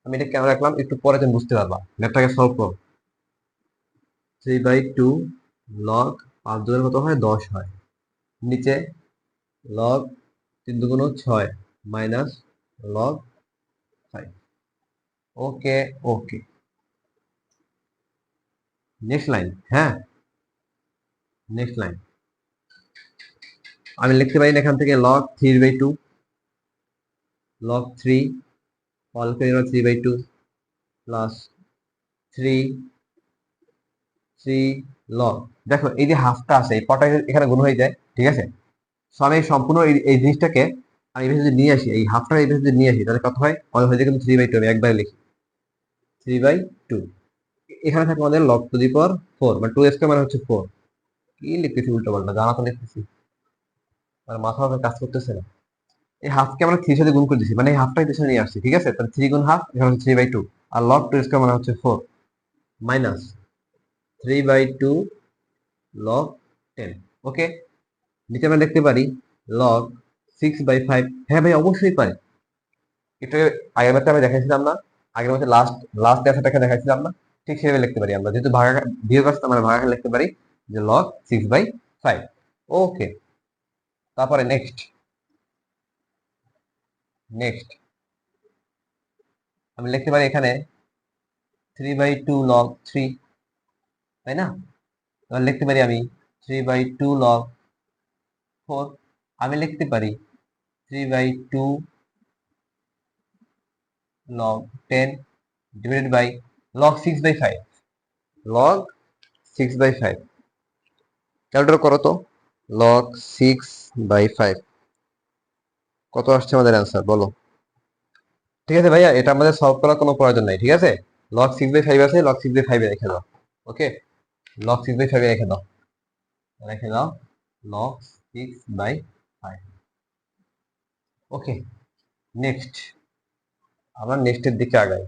আমি এটা কেন রাখলাম একটু পরে তুমি বুঝতে পারবা ম্যাথটাকে সলভ করো 3/2 লগ 5 2 কত হয় 10 হয় নিচে লগ 3 2 6 মাইনাস লগ 5 ওকে ওকে নেক্সট লাইন হ্যাঁ নেক্সট লাইন আমি লিখতে পারি এখান থেকে লগ 3/2 লগ 3 অল করে 3/2 প্লাস 3 লগ। দেখো এই যে হাফটা আছে এই পটা এখানে গুণ হয়ে যায়, ঠিক আছে। সো আমি সম্পূর্ণ এই জিনিসটাকে আমি এই যদি নিয়ে আসি, এই হাফটা এই যদি নিয়ে আসি তাহলে কত হয়, আমাদের হয়ে যায় কিন্তু 3/2। আমি একবারে লিখি 3/2। এখানে থাকে আমাদের লগ টু দি পাওয়ার 4, মানে 2 স্কয়ার মানে হচ্ছে 4। কি লিখতেছি উল্টো পাল্টা, জানা তো লিখতেছি, মানে মাথা আমার কাজ করতেছে না। এই হাফকে আমরা 3 সাথে গুণ করে দিছি, মানে এই হাফটাই পিছনে নিয়ে আসছি, ঠিক আছে। তাহলে 3 গুণ হাফ এখানে হচ্ছে 3/2, আর লগ 2 স্কয়ার মানে হচ্ছে 4 মাইনাস 3/2 লগ 10। ওকে, নিচে আমরা দেখতে পারি লগ 6/5। হ্যাঁ ভাই অবশ্যই পারি, এটা আগের ম্যাথে আমি দেখাইছিলাম না, আগের ম্যাথে লাস্ট লাস্ট অ্যান্সারটাকে দেখাইছিলাম না, ঠিক সেভাবে লিখতে পারি আমরা, যেহেতু বিয়োগ আসছে আমরা ভাগাকার লিখতে পারি যে লগ 6/5। ওকে, তারপরে নেক্সট নেক্সট আমি লিখতে পারি এখানে 3/2 লগ 3, তাই না। এবার লিখতে পারি আমি 3/2 লগ 4। আমি লিখতে পারি 3/2 log 10 divided by log 6/5। Log 6/5 calculate করো তো, লগ 6/5 কত আসছে আমাদের অ্যান্সার বলো। ঠিক আছে ভাইয়া, এটা আমাদের সলভ করার কোনো প্রয়োজন নাই, ঠিক আছে। লগ 6/5 আছে, লগ 6/5 রেখে দাও। ওকে, লগ 6/5 রেখে দাও, রেখে দাও লগ 6/5। ওকে, নেক্সট আমরা নেক্সটের দিকে আগাই।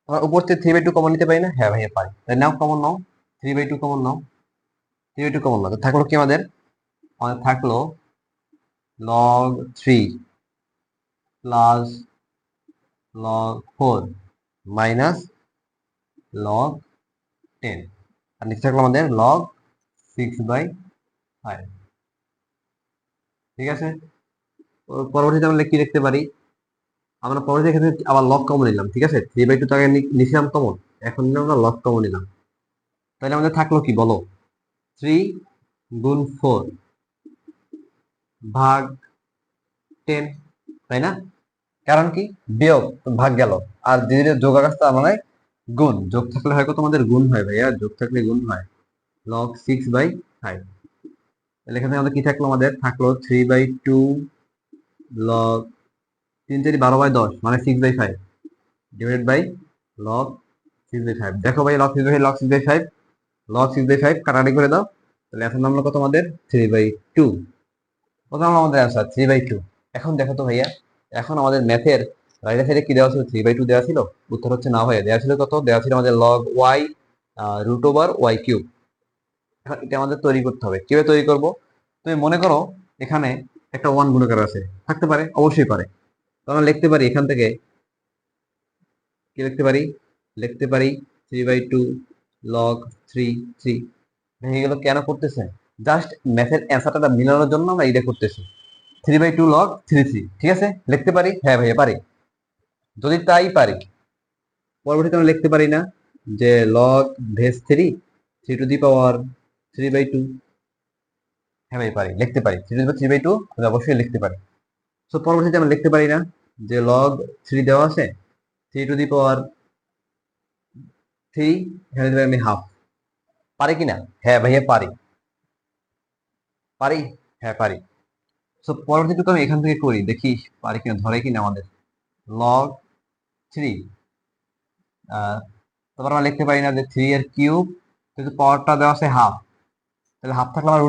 আমরা উপর থেকে 3/2 কমন নিতে পারি না? হ্যাঁ ভাইয়া পারি, তাই নাও কমন নাও, 3/2 কমন নাও, 3/2 কমন নাও। তো থাকলো কি আমাদের, আমাদের থাকলো log 3 plus log 4 minus log 10, আর নিচে থাকলো আমাদের লগ 6/5। ঠিক আছে, পরবর্তীতে আমরা কি লিখতে পারি, আমরা পরবর্তী ক্ষেত্রে আবার লগ কমন নিলাম, ঠিক আছে। 3/2 টাকা নিছিলাম কমন, এখন আমরা লগ কমন নিলাম, তাহলে আমাদের থাকলো কি বলো, 3 গুণ 4 ভাগ 10, তাই না। কারণ কি, বিয়োগ ভাগ গেল, আর ধীরে ধীরে যোগ আকাশ তার মানে গুণ, যোগ থাকলে হয় কত আমাদের গুণ হয় ভাইয়া, যোগ থাকলে গুণ হয় লগ 6/5। তাহলে এখানে আমাদের কি থাকলো, আমাদের থাকলো 3/2 লগ 3×12/10 মানে 6/5 ডিভাইডেড বাই লগ 6/5। দেখো ভাই লগ 6/5 লগ 6/5 লগ 6/5 কাটাকাটি করে দাও, তাহলে এখন নামলো কত আমাদের 3/2। কত নামলো আমাদের অ্যান্সার 3/2। এখন দেখো তো ভাইয়া, এখন আমাদের ম্যাথের রাইট সাইডে কি দেওয়া ছিল, 3/2 দেওয়া ছিল। উত্তর হচ্ছে না ভাইয়া, দেওয়া ছিল কত, দেওয়া ছিল আমাদের লগ ওয়াই √y³। এখন এটা আমাদের তৈরি করতে হবে, কিভাবে তৈরি করব, তুমি মনে করো এখানে একটা 1 গুণাকার আছে, থাকতে পারে, অবশ্যই পারে। তো আমরা লিখতে পারি এখান থেকে কি লিখতে পারি, লিখতে পারি 3/2 লগ 3 ভেঙে গেল, কেন করতেছে, জাস্ট ম্যাথের অ্যান্সারটা মিলানোর জন্য আমরা এটা করতেছি। 3/2 লগ 3 ঠিক আছে, লিখতে পারি, হ্যাঁ ভাইয়া পারি। যদি তাই পারি, পরবর্তীতে আমরা লিখতে পারি না যে লগ ভেজ 3 3 টু দি পাওয়ার 3/2। হ্যাঁ ভাই পারি, লিখতে পারি 3/2 আমি অবশ্যই লিখতে পারি। সো পরবর্তীতে আমরা লিখতে পারি না যে লগ 3 দেওয়া আছে 3/3, এখানে দেবে আমি হাফ, পারি কিনা, হ্যাঁ ভাইয়া পারি, পারি, হ্যাঁ পারি। সো পরবর্তীটুকু আমি এখান থেকে করি, দেখি পারি কিনা, ধরে কিনা আমাদের লগ 3। তারপর আমরা লিখতে পারি না যে 3 এর কিউব, কিন্তু পাওয়ারটা দেওয়া আছে হাফ, তাহলে হাফ থাকলে আমরা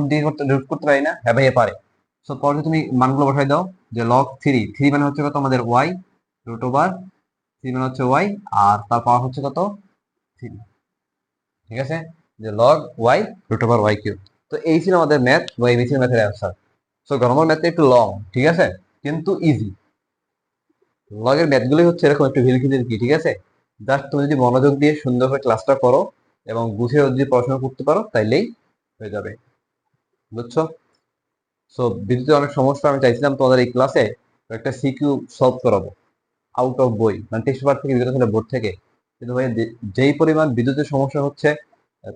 রুট করতে পারি না, হ্যাঁ ভাইয়া পারে। সো পরে তুমি মানগুলো বসাই দাও, যে লগ 3 মানে হচ্ছে কত আমাদের ওয়াই √3 মানে হচ্ছে ওয়াই, আর তার পাওয়ার হচ্ছে কত 3, ঠিক আছে, যে লগ ওয়াই√y³। তো এই ছিল আমাদের ম্যাথ বা এবিসি ম্যাথের অ্যান্সার। সো গণমার ম্যাথটা একটু লং, ঠিক আছে, কিন্তু ইজি। লগের ম্যাথগুলি হচ্ছে এরকম একটু ভিলকি, ঠিক আছে। জাস্ট তুমি যদি মনোযোগ দিয়ে সুন্দর করে ক্লাসটা করো এবং বুঝে যদি পড়াশোনা করতে পারো তাইলেই হয়ে যাবে, বুঝছো। সো বিদ্যুতের অনেক সমস্যা, আমি চাইছিলাম তোমাদের এই ক্লাসে একটা সিকিউ সলভ করাবো আউট অফ বই, মানে টেক্সট পেপার থেকে, বিগত সালের বোর্ড থেকে। কিন্তু ভাই যেই পরিমাণ বিদ্যুতের সমস্যা হচ্ছে,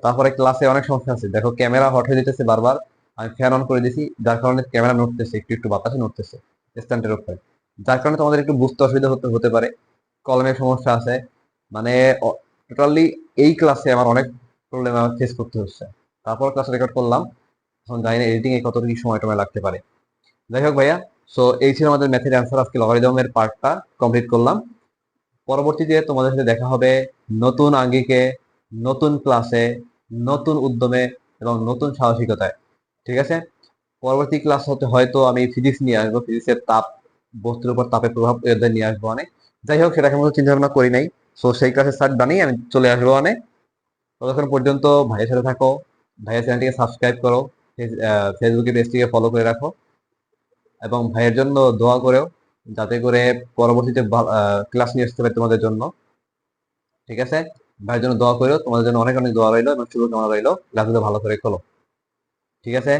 তারপরে ক্লাসে অনেক সমস্যা আছে। দেখো ক্যামেরা হট হয়ে যেতেছে বারবার, আমি ফ্যান অন করে দিছি, যার কারণে ক্যামেরা নড়তেছে, একটু একটু বাতাসে নড়তেছে স্ট্যান্ডের উপরে। যার কারণে তোমাদের একটু বুঝতে অসুবিধা হতে হতে পারে, কলমের সমস্যা আছে, মানে টোটালি এই ক্লাসে আমার অনেক প্রবলেম আমার ফেস করতে হচ্ছে। তারপর ক্লাস রেকর্ড করলাম, এখন জানি না এডিটিং এ কতটুকু সময় টময় লাগতে পারে। যাই হোক ভাইয়া, সো এই ছিল আমাদের ম্যাথের অ্যান্সার। আজকে লগারিদমের পার্টটা কমপ্লিট করলাম। পরবর্তীতে তোমাদের সাথে দেখা হবে নতুন আঙ্গিকে, নতুন ক্লাসে, নতুন উদ্যমে এবং নতুন সাহসিকতায়। ঠিক আছে? পরবর্তী ক্লাস হতে হয়তো আমি ফিজিক্স নিয়ে আসবো, ফিজিক্সের তাপ, বস্তুর উপর তাপের প্রভাব এদের নিয়ে আসবো অনেক। যাই হোক, সেটা এখন চিন্তা ভাবনা করি নাই। সো সেই ক্লাসের স্টার্ট বানিয়ে আমি চলে আসবো অনেক। ততক্ষণ পর্যন্ত ভাইয়ের সাথে থাকো, ভাইয়ের চ্যানেলটিকে সাবস্ক্রাইব করো, ফেসবুকে পেজটিকে ফলো করে রাখো এবং ভাইয়ের জন্য দোয়া করেও, যাতে করে পরবর্তীতে ক্লাস নিয়ে আসতে পারে তোমাদের জন্য। ঠিক আছে? ভাইয়ের জন্য দোয়া করেও, তোমাদের জন্য অনেক অনেক দোয়া রইলো এবং শুভকামনা রইলো। ক্লাসগুলো ভালো করে খোলো। ঠিক আছে?